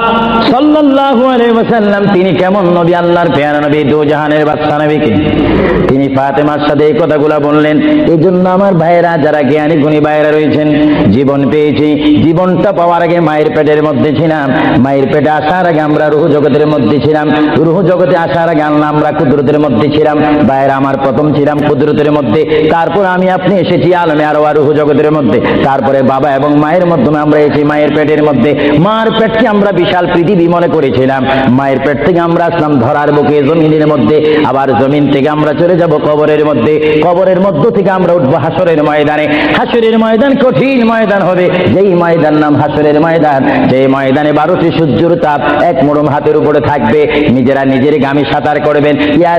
সাল্লাল্লাহু আলাইহি ওয়াসাল্লাম, তিনি কেমন নবী? আল্লাহর প্রিয় নবী, দু জাহানের বাদশা নবী, তিনি ফাতেমার সাথে এই কথাগুলো বললেন। এই জন্য আমার ভাইয়েরা, যারা জ্ঞানী গুণী ভাইয়েরা রয়েছেন, জীবন পেয়েছি, জীবনটা পাওয়ার আগে মায়ের পেটের মধ্যে ছিলাম, মায়ের পেটে আসার আগে আমরা রূহ জগতের মধ্যে ছিলাম, রূহ জগতে আসার আগে আমরা কুদরতের মধ্যে ছিলাম। ভাইয়েরা আমার, প্রথম ছিলাম কুদরতের মধ্যে, তারপর আমি আপনি এসেছি আলমে আরওয়াহ রূহ জগতের মধ্যে, তারপরে বাবা এবং মায়ের মাধ্যমে আমরা এসেছি মায়ের পেটের মধ্যে। মার পেটকে আমরা বিশাল পৃথিবী মনে করেছিলাম, মায়ের পেট থেকে আমরা আসলাম ধরার বুকে জমিনের মধ্যে, আবার জমিন থেকে আমরা চলে যাব কবরের মধ্যে, কবরের মধ্য থেকে আমরা উঠবো হাসরের ময়দানে। হাসরের ময়দান কঠিন ময়দান হবে, যেই ময়দান নাম হাসরের ময়দান, যে ময়দানে 12টি সূর্যের তাপ এক মোড়ম হাতের উপরে থাকবে, নিজেরা নিজের গামে সাঁতার করবেন, ইয়া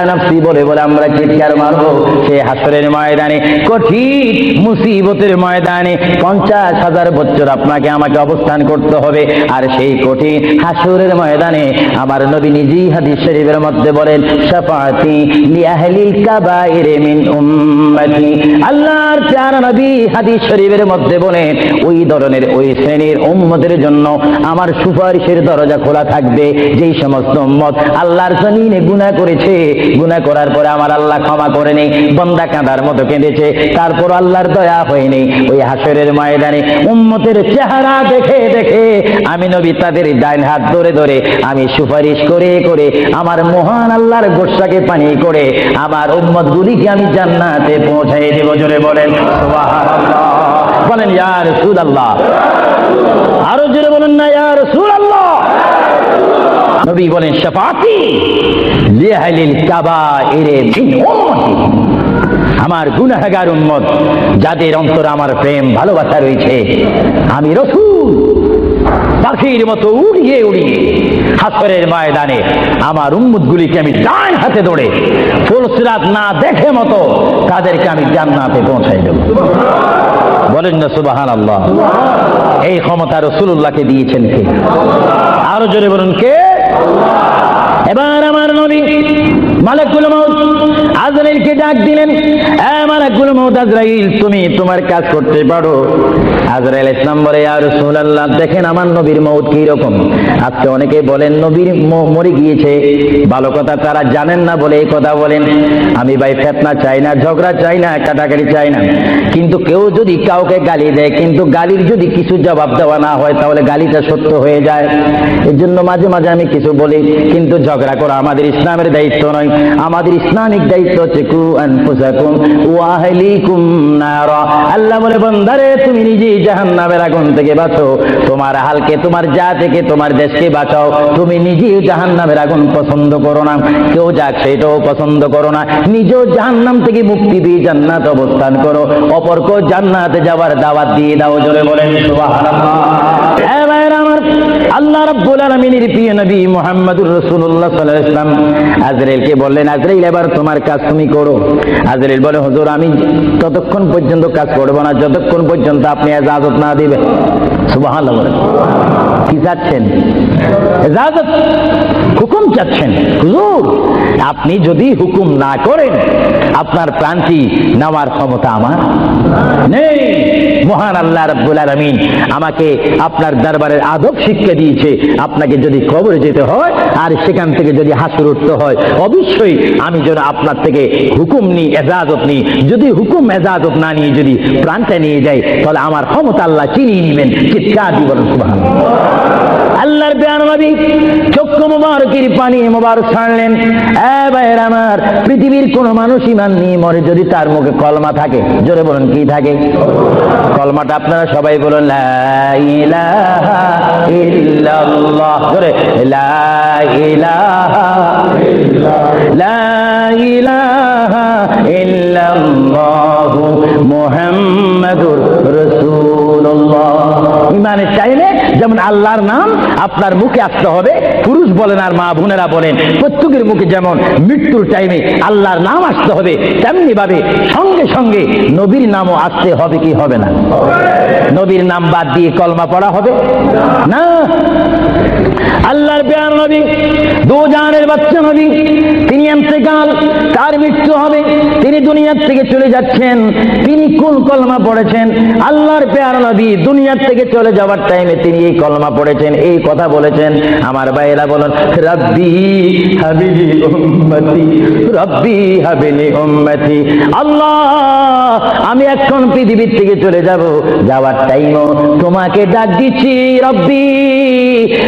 নাফসি বলে বলে আমরা চিৎকার মারবো। সেই হাসরের ময়দানে, কঠিন মুসিবতের ময়দানে 50,000 বছর আপনাকে আমাকে অবস্থান করতে হবে। আর সেই কঠিন হাসরের ময়দানে আমার নবী নিজেই হাদিস শরীফের মধ্যে বলেন, শাফাআতি লিআহলিল কাবাইর মিন উম্মতি। আল্লাহর প্যারা নবী হাদিস শরীফের মধ্যে বলেন, ওই ধরনের ওই শ্রেণীর উম্মতের জন্য আমার সুপারিশের দরজা খোলা থাকবে, যেই সমস্ত উম্মত আল্লাহর জমিনে গুনাহ করেছে, গুনাহ করার পরে আমার আল্লাহ ক্ষমা করেনি, বান্দা কাঁদার মতো কেঁদেছে, তারপর আল্লাহর দয়া হয়নি। ওই হাসরের ময়দানে উম্মতের চেহারা দেখে দেখে আমি নবী তাদের ডাইন হাত ধরে ধরে আমি সুপারিশ করে করে আমার মহান আল্লাহর গোসাকে পানি করে আমার উম্মত গুলিকে আমি জান্নাতে পৌঁছাই দেব। জোরে বলেন সুবহানাল্লাহ, বলেন ইয়া রাসূলুল্লাহ, আরো জোরে বলেন না ইয়া রাসূলুল্লাহ। নবী নবী বলেন শাফাআতি লিআহলিল কাবাইরে মিন উম্মতি, আমার গুনাহগার উম্মত যাদের অন্তরে আমার প্রেম ভালোবাসা রয়েছে, আমি রাসূল পাখির মতো উড়িয়ে উড়িয়ে হাসরের ময়দানে আমার উম্মতগুলিকে আমি ডান হাতে ধরে ফুলসিরাত না দেখে মতো তাদেরকে আমি জান্নাতে পৌঁছাই দেব। বলেন না সুবহানাল্লাহ। এই ক্ষমতা রাসূলুল্লাহকে দিয়েছেন কে? আরো জোরে বলুন কে? এবার আমার নবী মালাকুল মউত আজরাইলকে ডাক দিলেন, এ মালাকুল মউত আজরাইল, তুমি তোমার কাজ করতে পারো। আজরাইল ইসলাম বলে, ইয়া রাসূলুল্লাহ, দেখেন আমার নবীর মউত কি রকম। আজকে অনেকে বলেন নবীর মরে গিয়েছে, ভালো কথা তারা জানেন না বলে এই কথা বলেন। আমি ভাই ফিতনা চাই না, ঝগড়া চাই না, কাটাকাটি চাই না, কিন্তু কেউ যদি কাউকে গালি দেয়, কিন্তু গালির যদি কিছু জবাব দেওয়া না হয় তাহলে গালিটা সত্য হয়ে যায়। এর জন্য মাঝে মাঝে আমি কিছু বলি, কিন্তু ঝগড়া করা আমাদের ইসলামের দায়িত্ব নয়। আমাদের ইসলামিক দায়িত্ব হচ্ছে কু আনফুসাকুম ওয়া আহলিকুম নারা। আল্লাহ বলে, বান্দারে তুমি নিজেই জাহান্নামের আগুন থেকে বাঁচো, তোমার আহলকে, তোমার জাতিকে, তোমার দেশকে বাঁচাও। তুমি নিজেই জাহান্নামের আগুন পছন্দ করো না, কেউ যাক সেটাও পছন্দ করো না, নিজেও জাহান্নাম থেকে মুক্তি দিয়ে জান্নাত অবস্থান করো, অপরকেও জান্নাতে যাওয়ার দাওয়াত দিয়ে দাও। জোরে বলেন সুবহানাল্লাহ। আল্লাহ রাব্বুল আলামিনের প্রিয় নবী মুহাম্মদুর রাসূলুল্লাহ সাল্লাল্লাহু আলাইহি ওয়াসাল্লাম আজরাইলকে বললেন, আজরাইল এবার তোমার কাজ তুমি করো। আজরাইল বলে, হুজুর আমি ততক্ষণ পর্যন্ত কাজ করব না যতক্ষণ পর্যন্ত আপনি ইজাজত না দিবেন। সুবহানাল্লাহ বলেন। কি চাচ্ছেন? ইজাজত, হুকুম চাচ্ছেন। হুজুর আপনি যদি হুকুম না করেন আপনার প্রাণটি নেওয়ার ক্ষমতা আমার নেই। মহান আল্লাহ রাব্বুল আলামিন আমাকে আপনার দরবারের আদব শিক্ষা দিয়েছে, আপনাকে যদি কবরে যেতে হয় আর সেখান থেকে যদি হাসর উঠতে হয়, অবশ্যই আমি যেন আপনার থেকে হুকুম নিই, এজাজত নিই। যদি হুকুম এজাজত না নিয়ে যদি প্রাণটা নিয়ে যাই তাহলে আমার ক্ষমতা আল্লাহ চিনিয়ে নেবেন। চিৎকার দিয়ে বলেন সুবহানাল্লাহ। আল্লাহর প্রিয় নবী চক্ষু মুবারকের পানি মুবারক ছাড়লেন। ভাইয়ের আমার, পৃথিবীর কোন মানুষ ঈমান নিয়ে মরে যদি তার মুখে কলমা থাকে, জোরে বলেন কি থাকে? কলমাটা আপনারা সবাই বলেন, লা ইলাহা ইল্লাল্লাহ। জোরে, লা ইলাহা লা ইলাহা ইল্লাল্লাহু মুহাম্মাদুর রাসূলুল্লাহ। ঈমানের চাইলে যেমন আল্লাহর নাম আপনার মুখে আসতে হবে, পুরুষ বলেন আর মা বোনেরা বলেন, প্রত্যেকের মুখে যেমন মৃত্যুর টাইমে আল্লাহর নাম আসতে হবে, তেমনি ভাবে সঙ্গে সঙ্গে নবীর নামও আসতে হবে কি হবে না? নবীর নাম বাদ দিয়ে কলমা পড়া হবে না। আল্লাহর প্রিয় নবী, দুজানের বাচ্চা নবী, তিনি ইন্তেকাল, তার মৃত্যু হবে, তিনি দুনিয়ার থেকে চলে যাচ্ছেন। তিনি কোন কলমা পড়েছেন? আল্লাহর প্রিয় নবী দুনিয়ার থেকে চলে যাওয়ার টাইমে তিনি এই কলমা পড়েছেন, এই কথা বলেছেন। আমার ভাইয়েরা বলেন, রব্বি হাবিলি উম্মতি, রব্বি হাবিলি উম্মতি। আল্লাহ আমি এখন পৃথিবীর থেকে চলে যাব, যাওয়ার টাইমও তোমাকে ডাক দিচ্ছি, রব্বি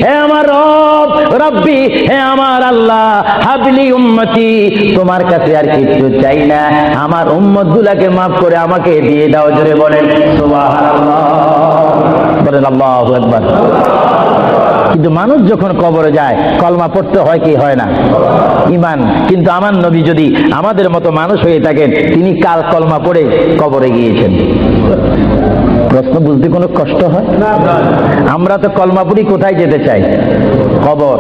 হে আমার রব, রব্বি হে আমার আল্লাহ, হাবলি উম্মতি, তোমার কাছে আর কিছু চাই না, আমার উম্মত গুলাকে মাফ করে আমাকে দিয়ে দাও। জোরে বলেন সুবহানাল্লাহ। বলেন আল্লাহু আকবার। কিন্তু মানুষ যখন কবরে যায় কলমা পড়তে হয় কি হয় না? ঈমান। কিন্তু আমার নবী যদি আমাদের মতো মানুষ হয়ে থাকেন, তিনি কাল কলমা পড়ে কবরে গিয়েছেন। প্রশ্ন বুঝতে কোনো কষ্ট হয়? আমরা তো কলমা পড়ি কোথায় যেতে চাই? কবর।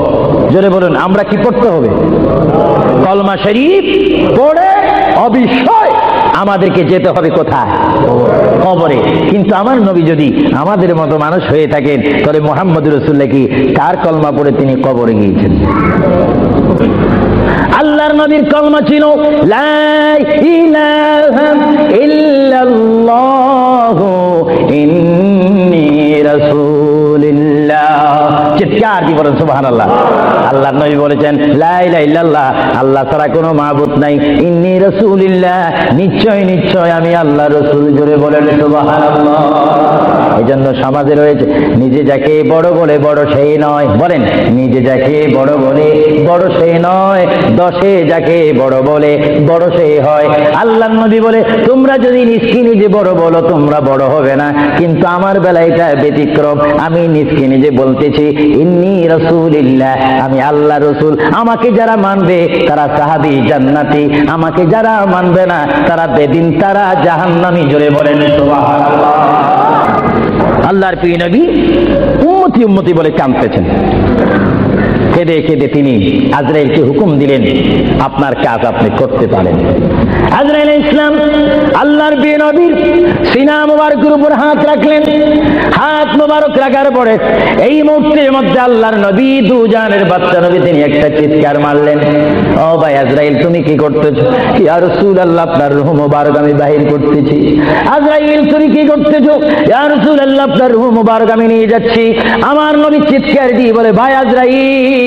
জোরে বলুন, আমরা কি পড়তে হবে? কলমা শরীফ পড়ে অবশ্যই আমাদেরকে যেতে হবে কোথায়? কবরে। কিন্তু আমার নবী যদি আমাদের মতো মানুষ হয়ে থাকেন তাহলে মুহাম্মদুর রাসূলুল্লাহ কি কার কলমা পড়ে তিনি কবরে গিয়েছেন? আল্লাহর নবীর কলমা ছিল লা ইলাহা ইল্লাল্লাহু ইন্নী রাসূলুল্লাহ। চিৎকার দিয়ে বলেন সুবহানাল্লাহ। আল্লাহর নবী বলেছেন লা ইলাহা ইল্লাল্লাহ, আল্লাহ ছাড়া কোনো মাবুদ নাই, ইন্নী রাসূলুল্লাহ, নিশ্চয় নিশ্চয় আমি আল্লাহর রাসূল। জোরে বলেন সুবহানাল্লাহ। এই জন্য সমাজে রয়েছে, নিজে যাকে বড় বলে বড় সেই নয়। বলেন, নিজে যাকে বড় বলে বড় সেই নয়, দশে যাকে বড় বলে বড় সেই হয়। আল্লাহর নবী বলে, তোমরা যদি নিজকে নিজে বড় বলো তোমরা বড় হবে না, কিন্তু আমার বেলায় এটা ব্যতিক্রম। আমি নিজকে নিজে বলতেছি ইন্নী রাসূলুল্লাহ, আমি আল্লাহ রসুল, আমাকে যারা মানবে তারা সাহাবী জান্নাতি, আমাকে যারা মানবে না তারা বেদিন, তারা জাহান্নামী। জোরে বলেন সুবহানাল্লাহ। আল্লাহর প্রিয় নবী উম্মতি উম্মতি বলে কাঁদতেছেন। কেঁদে কেঁদে তিনি আজরাইলকে হুকুম দিলেন, আপনার কাজ আপনি করতে পারেন। আজরাইল ইসলাম আল্লাহর প্রিয় নবীর সিনা মুবারকের উপর হাত রাখলেন। হাত মুবারক রাখার পরে এই মুহূর্তের মধ্যে আল্লাহর নবী, দুজানের বাচ্চা নবী, তিনি একটা চিৎকার মারলেন, ও ভাই আজরাইল তুমি কি করতেছো? ইয়া রাসূলুল্লাহ আপনার রূহ মুবারক আমি বাহির করতেছি। আজরাইল তুমি কি করতেছো? ইয়া রাসূলুল্লাহ আপনার রূহ মুবারক আমি নিয়ে যাচ্ছি। আমার নবী চিৎকার দিয়ে বলে, ভাই আজরাইল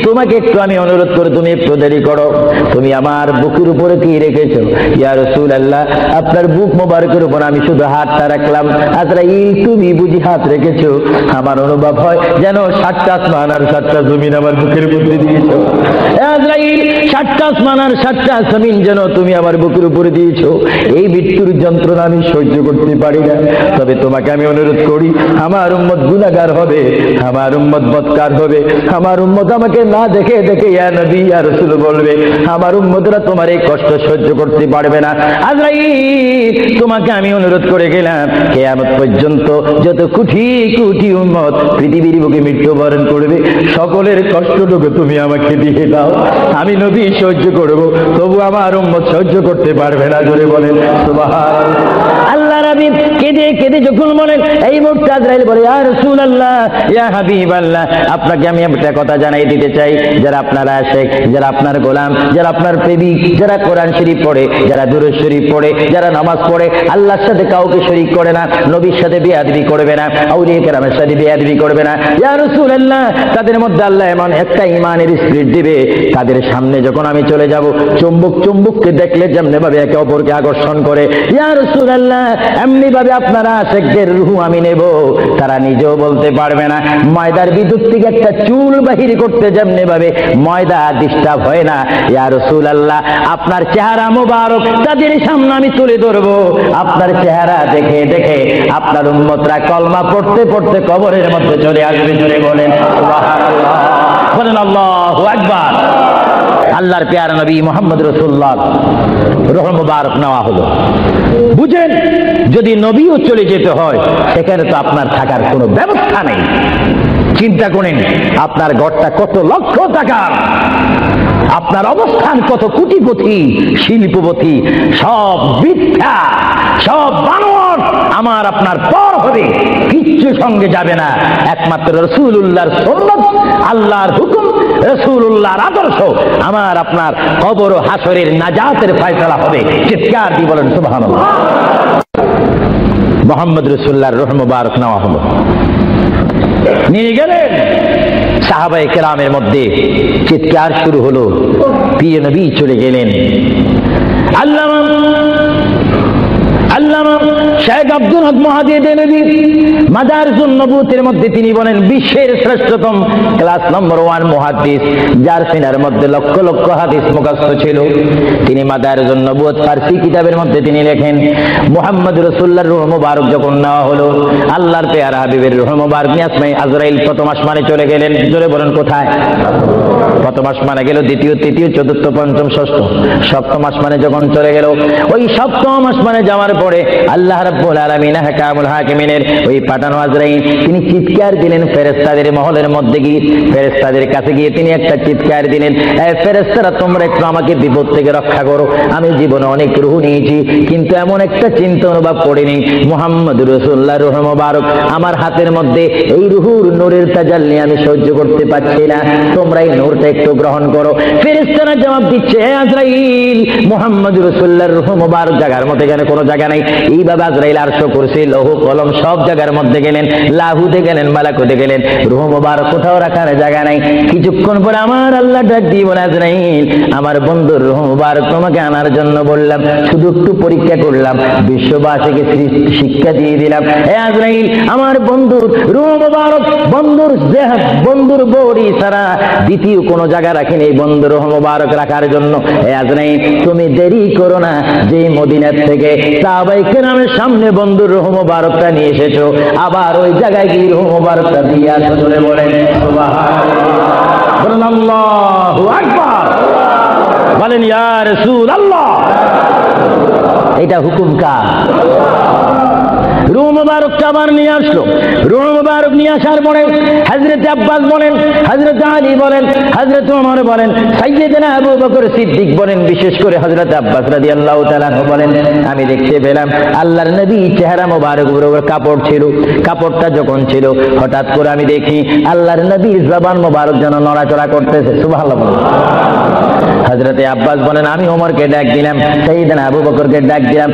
তোমাকে একটু আমি অনুরোধ করে তুমি একটু দেরি করো, তুমি আমার বুকের উপরে কি রেখেছো? ইয়া রাসূলুল্লাহ আপনার বুক মোবারকের উপর আমি শুধু হাতটা রাখলাম। আজরাইল তুমি বুঝি হাত রেখেছো? আমার অনুভব হয় যেন 7টা আসমান আর 7টা জমিন আমার বুকের মধ্যে দিয়েছো। আজরাইল 7টা আসমান আর 7টা জমিন যেন তুমি আমার বুকের উপরে দিয়েছো। এই মৃত্যুর যন্ত্রণা আমি সহ্য করতে পারি না। তবে তোমাকে আমি অনুরোধ করি, আমার উম্মত গুনাহগার হবে, আমার উম্মত বদকার হবে, আমার উম্মত আমাকে না দেখে দেখে ইয়া নবী ইয়া রাসূল বলবে, আমার উম্মতরা তোমার এই কষ্ট সহ্য করতে পারবে না। আজরাইল তোমাকে আমি অনুরোধ করে গেলাম, কিয়ামত পর্যন্ত যত কোটি কোটি উম্মত পৃথিবীর বুকে মৃত্যুবরণ করবে, সকলের কষ্টটুকু তুমি আমাকে দিয়ে দাও, আমি নবী সহ্য করব, তবু আমার উম্মত সহ্য করতে পারবে না। জোরে বলেন সুবহানাল্লাহ। আল্লাহ নবী কেঁদে কেঁদে যখন বলেন, এই মুহূর্তে আজরাইল বলে, ইয়া রাসূলুল্লাহ ইয়া হাবিবাল্লাহ আপনাকে আমি একটা কথা জানাই দিতে চাই, যারা আপনারা আশিক, যারা আপনার গোলাম, যারা আপনার প্রেমিক, যারা কোরআন শরীফ পড়ে, যারা দুরূদ শরীফ পড়ে, যারা নামাজ পড়ে, আল্লাহর সাথে কাউকে শরীক করে না, নবীর সাথে বেয়াদবি করবে না, আউলিয়া কেরামের সাথে বেয়াদবি করবে না, ইয়া রাসূলুল্লাহ তাদের মধ্যে আল্লাহ এমন একটা ঈমানের স্পিরিট দিবে, তাদের সামনে যখন আমি চলে যাব, চুম্বককে দেখলে যেমনি ভাবে একে অপরকে আকর্ষণ করে, ইয়া রাসূলুল্লাহ এমনি ভাবে আপনারা আশিকদের রূহ আমি নেব, তারা নিজেও বলতে পারবে না। ময়দার বিদ্যুৎ থেকে একটা চুল বাহির করতে যেমনি ভাবে ময়দা ডিস্টার্ব হয় না, ইয়া রাসূলুল্লাহ আপনার চেহারা মুবারক তাদের সামনে আমি তুলে ধরবো, আপনার চেহারা দেখে দেখে আপনার উম্মতরা কলমা পড়তে পড়তে কবরের মধ্যে চলে আসবে। জোরে বলেন সুবহানাল্লাহ, বলেন আল্লাহু আকবার। আল্লাহর প্যারা নবী মুহাম্মদ রাসূলুল্লাহ রূহ মুবারক নেওয়া হলো। বুঝেন, যদি নবীও চলে যেতে হয় সেখানে তো আপনার থাকার কোনো ব্যবস্থা নেই। চিন্তা করেন আপনার ঘরটা কত লক্ষ টাকার, আপনার অবস্থান কত কোটিপতি শিল্পপতি, সব মিথ্যা, সব বানোয়াট, আমার আপনার পর হবে, কিচ্ছু সঙ্গে যাবে না, একমাত্র রাসূলুল্লাহর সুন্নাত, আল্লাহর হুকুম, রাসূলুল্লাহর আদর্শ, আমার আপনার কবর ও হাসরের নাজাতের ফয়সালা হবে। চিৎকার দিয়ে বলেন সুবহানাল্লাহ। মুহাম্মদ রাসূলুল্লাহর রূহ মুবারক নেওয়া হলো, নিয়ে গেলেন। সাহাবায়ে কেরামের মধ্যে চিৎকার শুরু হলো, প্রিয় নবী চলে গেলেন। আল্লামা শেখ আব্দুল হক মুহাদ্দিস নবী মাদারিসুন নবুয়তের মধ্যে তিনি বলেন, বিশ্বের শ্রেষ্ঠতম ক্লাস নম্বর 1 মুহাদ্দিস, যার সিনার মধ্যে লক্ষ লক্ষ হাদিস মুখস্থ ছিল। তিনি মাদারিসুন নবুয়ত ফারসি কিতাবের মধ্যে তিনি লেখেন, মুহাম্মদ রাসূলুল্লাহর রূহ মুবারক যখন নেওয়া হলো, আল্লাহর পেয়ারা হাবিবের রূহ মুবারক নিয়ে আসমানে আজরাইল প্রথম আসমানে চলে গেলেন। জোরে বলেন কোথায়? প্রথম আসমানে গেল, দ্বিতীয়, তৃতীয়, চতুর্থ, পঞ্চম, ষষ্ঠ, সপ্তম আসমানে যখন চলে গেল, ওই সপ্তম আসমানে যাওয়ার পরে আল্লাহ রাব্বুল আলামিন হাকামুল হাকিমিনের ওই পাঠানো আজরাইল তিনি চিৎকার দিলেন ফেরেশতাদের মহলের মধ্যে গিয়ে, ফেরেশতাদের কাছে গিয়ে তিনি একটা চিৎকার দিলেন, এই ফেরেশতারা তোমরা একটু আমাকে বিপদ থেকে রক্ষা করো, আমি জীবনে অনেক রূহ নিয়েছি কিন্তু এমন একটা চিন্তা অনুভব করিনি, মুহাম্মদুর রাসূলুল্লাহর রূহ মুবারক আমার হাতের মধ্যে, এই রূহুর নূরের তাজাল্লি আমি সহ্য করতে পারছি না, তোমরা এই নূরটা একটু গ্রহণ করো। ফেরেশতারা জবাব দিচ্ছে, হে আজরাইল, মুহাম্মদুর রাসূলুল্লাহর রূহ মুবারক জায়গার মধ্যে এখানে কোনো জায়গা নাই। এইভাবে আজরাইল আরশ কুরসি লৌহ কলম সব জায়গার মধ্যে গেলেন, লাহুতে গেলেন, মালাকুতে গেলেন, রূহ মুবারক কোথাও রাখার জায়গা নাই। কিছুক্ষণ পরে আমার আল্লাহ ডাক দিয়ে বলে, আজরাইল আমার বন্ধুর রূহ মুবারক তোমাকে আনার জন্য বললাম, শুধু একটু পরীক্ষা করলাম, বিশ্ববাসীকে শিক্ষা দিয়ে দিলাম। হে আজরাইল আমার বন্ধুর রূহ মুবারক, বন্ধুর বডি ছাড়া দ্বিতীয় কোনো জায়গা রাখিনি এই বন্ধুর রূহ মুবারক রাখার জন্য। হে আজরাইল তুমি দেরি করো না, যে মদিনার থেকে সাহাবায়ে কেরামের সামনে বন্ধুর রূহ মুবারকটা নিয়ে এসেছো, আবার ওই জায়গায় গিয়ে রূহ মুবারকটা দিয়ে আসো। বলেন সুবহানাল্লাহ। বলেন আল্লাহু আকবার, বলেন ইয়া রাসূলুল্লাহ। এটা হুকুম কার? রূহ মুবারকটা আবার নিয়ে আসলো। রূহ মুবারক নিয়ে আসার পরে হযরত আব্বাস বলেন, হযরত আলী বলেন, হযরত ওমর বলেন, সাইয়্যিদনা আবু বকর সিদ্দিক বলেন, বিশেষ করে হযরত আব্বাস রাদিয়াল্লাহু তাআলা বলেন, আমি দেখতে পেলাম আল্লাহর নবী চেহারা মোবারক উপরে কাপড় ছিল। কাপড়টা যখন ছিল, হঠাৎ করে আমি দেখি আল্লাহর নবীর জবান মোবারক যেন নড়াচড়া করতেছে। সুবহানাল্লাহ। হযরত আব্বাস বলেন, আমি ওমরকে ডাক দিলাম, সাইয়্যিদনা আবু বকরকে ডাক দিলাম,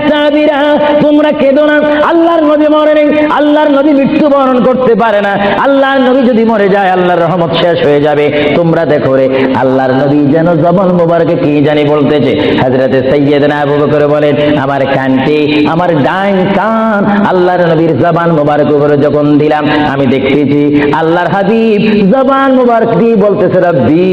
সাহাবীরা তোমরা কেঁদো না, আল্লাহর নবী মরে নেই, আল্লাহর নবী মৃত্যুবরণ করতে পারে না। আল্লাহর নবী যদি মরে যায় আল্লাহর রহমত শেষ হয়ে যাবে। তোমরা দেখো রে, আল্লাহর নবী যেন জবান মোবারকে কি জানি বলতেছে। হযরত সাইয়্যিদনা আবু বকর বলেন, আমার কানটি, আমার ডান কান আল্লাহর নবীর জবান মোবারক উপরে যখন দিলাম, আমি দেখতেছি আল্লাহর হাবিব জবান মোবারক দিয়ে বলতেছে, রব্বি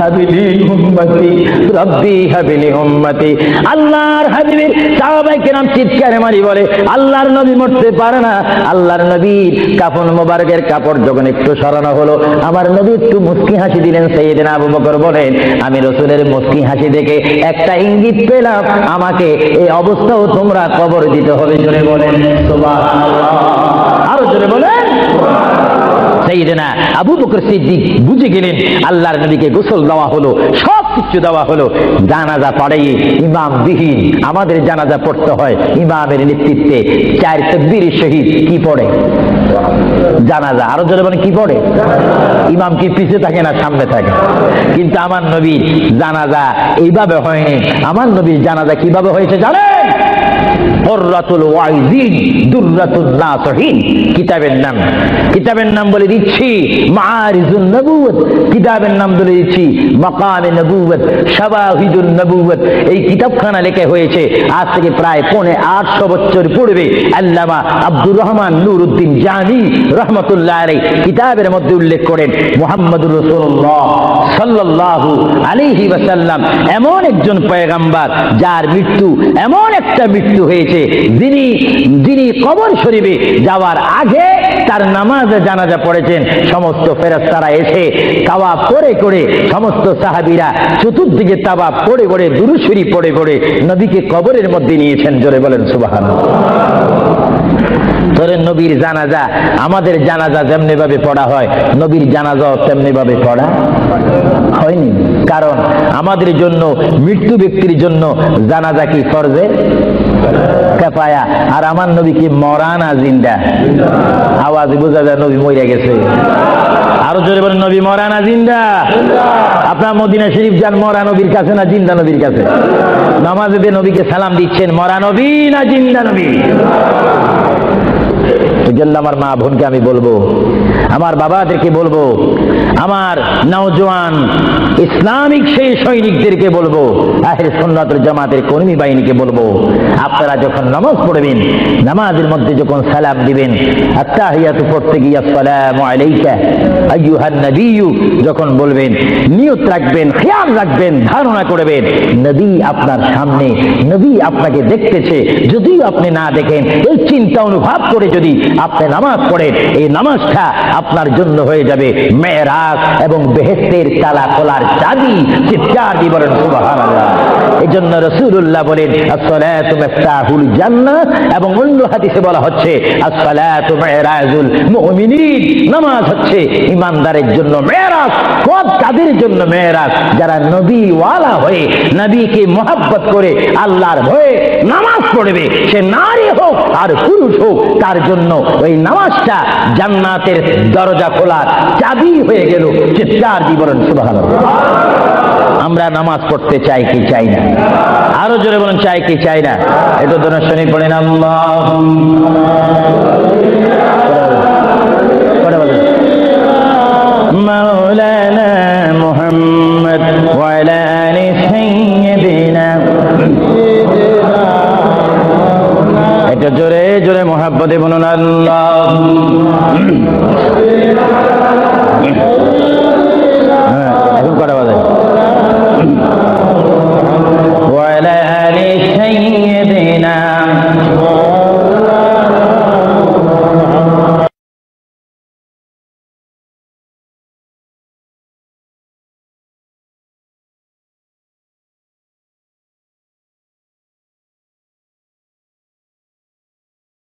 হাবিলি উম্মতি, রব্বি হাবিলি উম্মতি। আল্লাহর হাবিবের সাহাবায়ে কেরাম চিৎকারে মারি বলে, আল্লাহর নবী মরতে পারে না। আল্লাহর নবীর কাফন মোবারকের কাপড় যখন একটু সরানো হলো, আমার নবী একটু মুস্কি হাসি দিলেন। সাইয়্যিদনা আবু বকর বলেন, আমি রাসূলের মুস্কি হাসি দেখে একটা ইঙ্গিত পেলাম, আমাকে এই অবস্থাও তোমরা কবর দিতে হবে। জোরে বলেন সুবহানাল্লাহ, আরো জোরে বলেন। সাইয়্যিদনা আবু বকর সিদ্দিক বুঝে গেলেন আল্লাহর নবীকে গোসল দেওয়া হলো, সব কিছু দেওয়া হলো, জানাজা পড়াই ইমাম বিহীন আমাদের জানাজা পড়তে হয় ইমামের নেতৃত্বে। 4 তাকবীর শহীদ কি পড়ে? জানাজা। আরো জোরে বলেন কি পড়ে? ইমাম কি পিছে থাকে না সামনে থাকে? কিন্তু আমার নবীর জানাজা এইভাবে হয়নি। আমার নবীর জানাজা কিভাবে হয়েছে জানেন? কুররাতুল ওয়াইজিন দুররাতুন নাসিহিন কিতাবের নাম। কিতাবের নাম বলে দিচ্ছি মাআরিজুন নবুওয়াত, কিতাবের নাম বলে দিচ্ছি মাকামে নবুওয়াত, শাওয়াহিদুন নবুওয়াত। এই কিতাবখানা লেখা হয়েছে আজ থেকে প্রায় 850 বছর পূর্বে। আল্লামা আব্দুর রহমান নুরউদ্দিন জামি রাহমাতুল্লাহ আলাইহি কিতাবের মধ্যে উল্লেখ করেন, মুহাম্মদুর রাসূলুল্লাহ সাল্লাল্লাহু আলাইহি ওয়াসাল্লাম এমন একজন পয়গম্বর যার মৃত্যু এমন একটা মৃত্যু হয়েছে, যিনি কবর শরীফে যাওয়ার আগে তার নামাজে জানাজা পড়েছেন। সমস্ত ফেরেশতারা এসে তাওয়াফ করে করে, সমস্ত সাহাবীরা চতুর্দিকে তাওয়াফ করে করে, দুরূদ শরীফ পড়ে পড়ে নবীকে কবরের মধ্যে নিয়েছেন। জোরে বলেন সুবহানাল্লাহ। ধরেন নবীর জানাজা, আমাদের জানাজা যেমনি ভাবে পড়া হয় নবীর জানাজাও তেমনি ভাবে পড়া হয়নি। কারণ আমাদের জন্য, মৃত্যু ব্যক্তির জন্য জানাজা কি ফরজে কিফায়া, আর আমার নবী কি মরা না জিন্দা? আওয়াজ বোঝা যায় নবী মরে গেছে। আরো জোরে বলেন নবী মরা না জিন্দা? আপনার মদিনা শরীফ যান, মরা নবীর কাছে না জিন্দা নবীর কাছে? নামাজে দিয়ে নবীকে সালাম দিচ্ছেন, মরা নবী না জিন্দা নবী? এজন্য আমার মা বোনকে আমি বলবো, আমার বাবাদেরকে বলবো, আমার নওজোয়ান ইসলামিক সেই সৈনিকদেরকে বলবো, আহলে সুন্নাত ওয়াল জামাতের কর্মী বাহিনীকে বলবো, আপনারা যখন নামাজ পড়বেন, নামাজের মধ্যে যখন সালাম দিবেন, আত্তাহিয়াতু পড়তে গিয়ে আসসালামু আলাইকা আইয়ুহান নবিয়্যু যখন বলবেন, নিয়ত রাখবেন, খেয়াল রাখবেন, ধারণা করবেন নবী আপনার সামনে, নবী আপনাকে দেখতেছে। যদিও আপনি না দেখেন, এই চিন্তা অনুভব করে যদি আপনি নামাজ পড়েন, এই নামাজটা আপনার জন্য হয়ে যাবে মেরাজ এবং বেহেশতের তালা খোলার চাবি। চিৎকার দিয়ে বলেন সুবহানাল্লাহ। এই জন্য রাসূলুল্লাহ বলেন আসসালাতু মিফতাহুল জান্নাহ, এবং অন্য হাদিসে বলা হচ্ছে আসসালাতু মিরাজুল মুমিনিন, নামাজ হচ্ছে ইমানদারের জন্য মেরাজ। কাদের জন্য মেরাজ? যারা নবী ওয়ালা হয়ে, নবীকে মহব্বত করে, আল্লাহর ভয়ে নামাজ পড়বে, সে নারী হোক আর পুরুষ হোক, তার জন্য ওই নামাজটা জান্নাতের দরজা খোলার চাবি হয়ে গেল। চিৎকার দিয়ে বলেন সুবহানাল্লাহ। আমরা নামাজ পড়তে চাই কি চাই না? আরো জোরে বলেন চাই কি চাই না? এটা দোনো শুনি পড়েন আল্লাহ মাওলানা মুহাম্মদ ওয়া আলা আলি সাইয়্যিদিনা। এটা জোরে জোরে মুহাব্বতে বলুন আল্লাহ।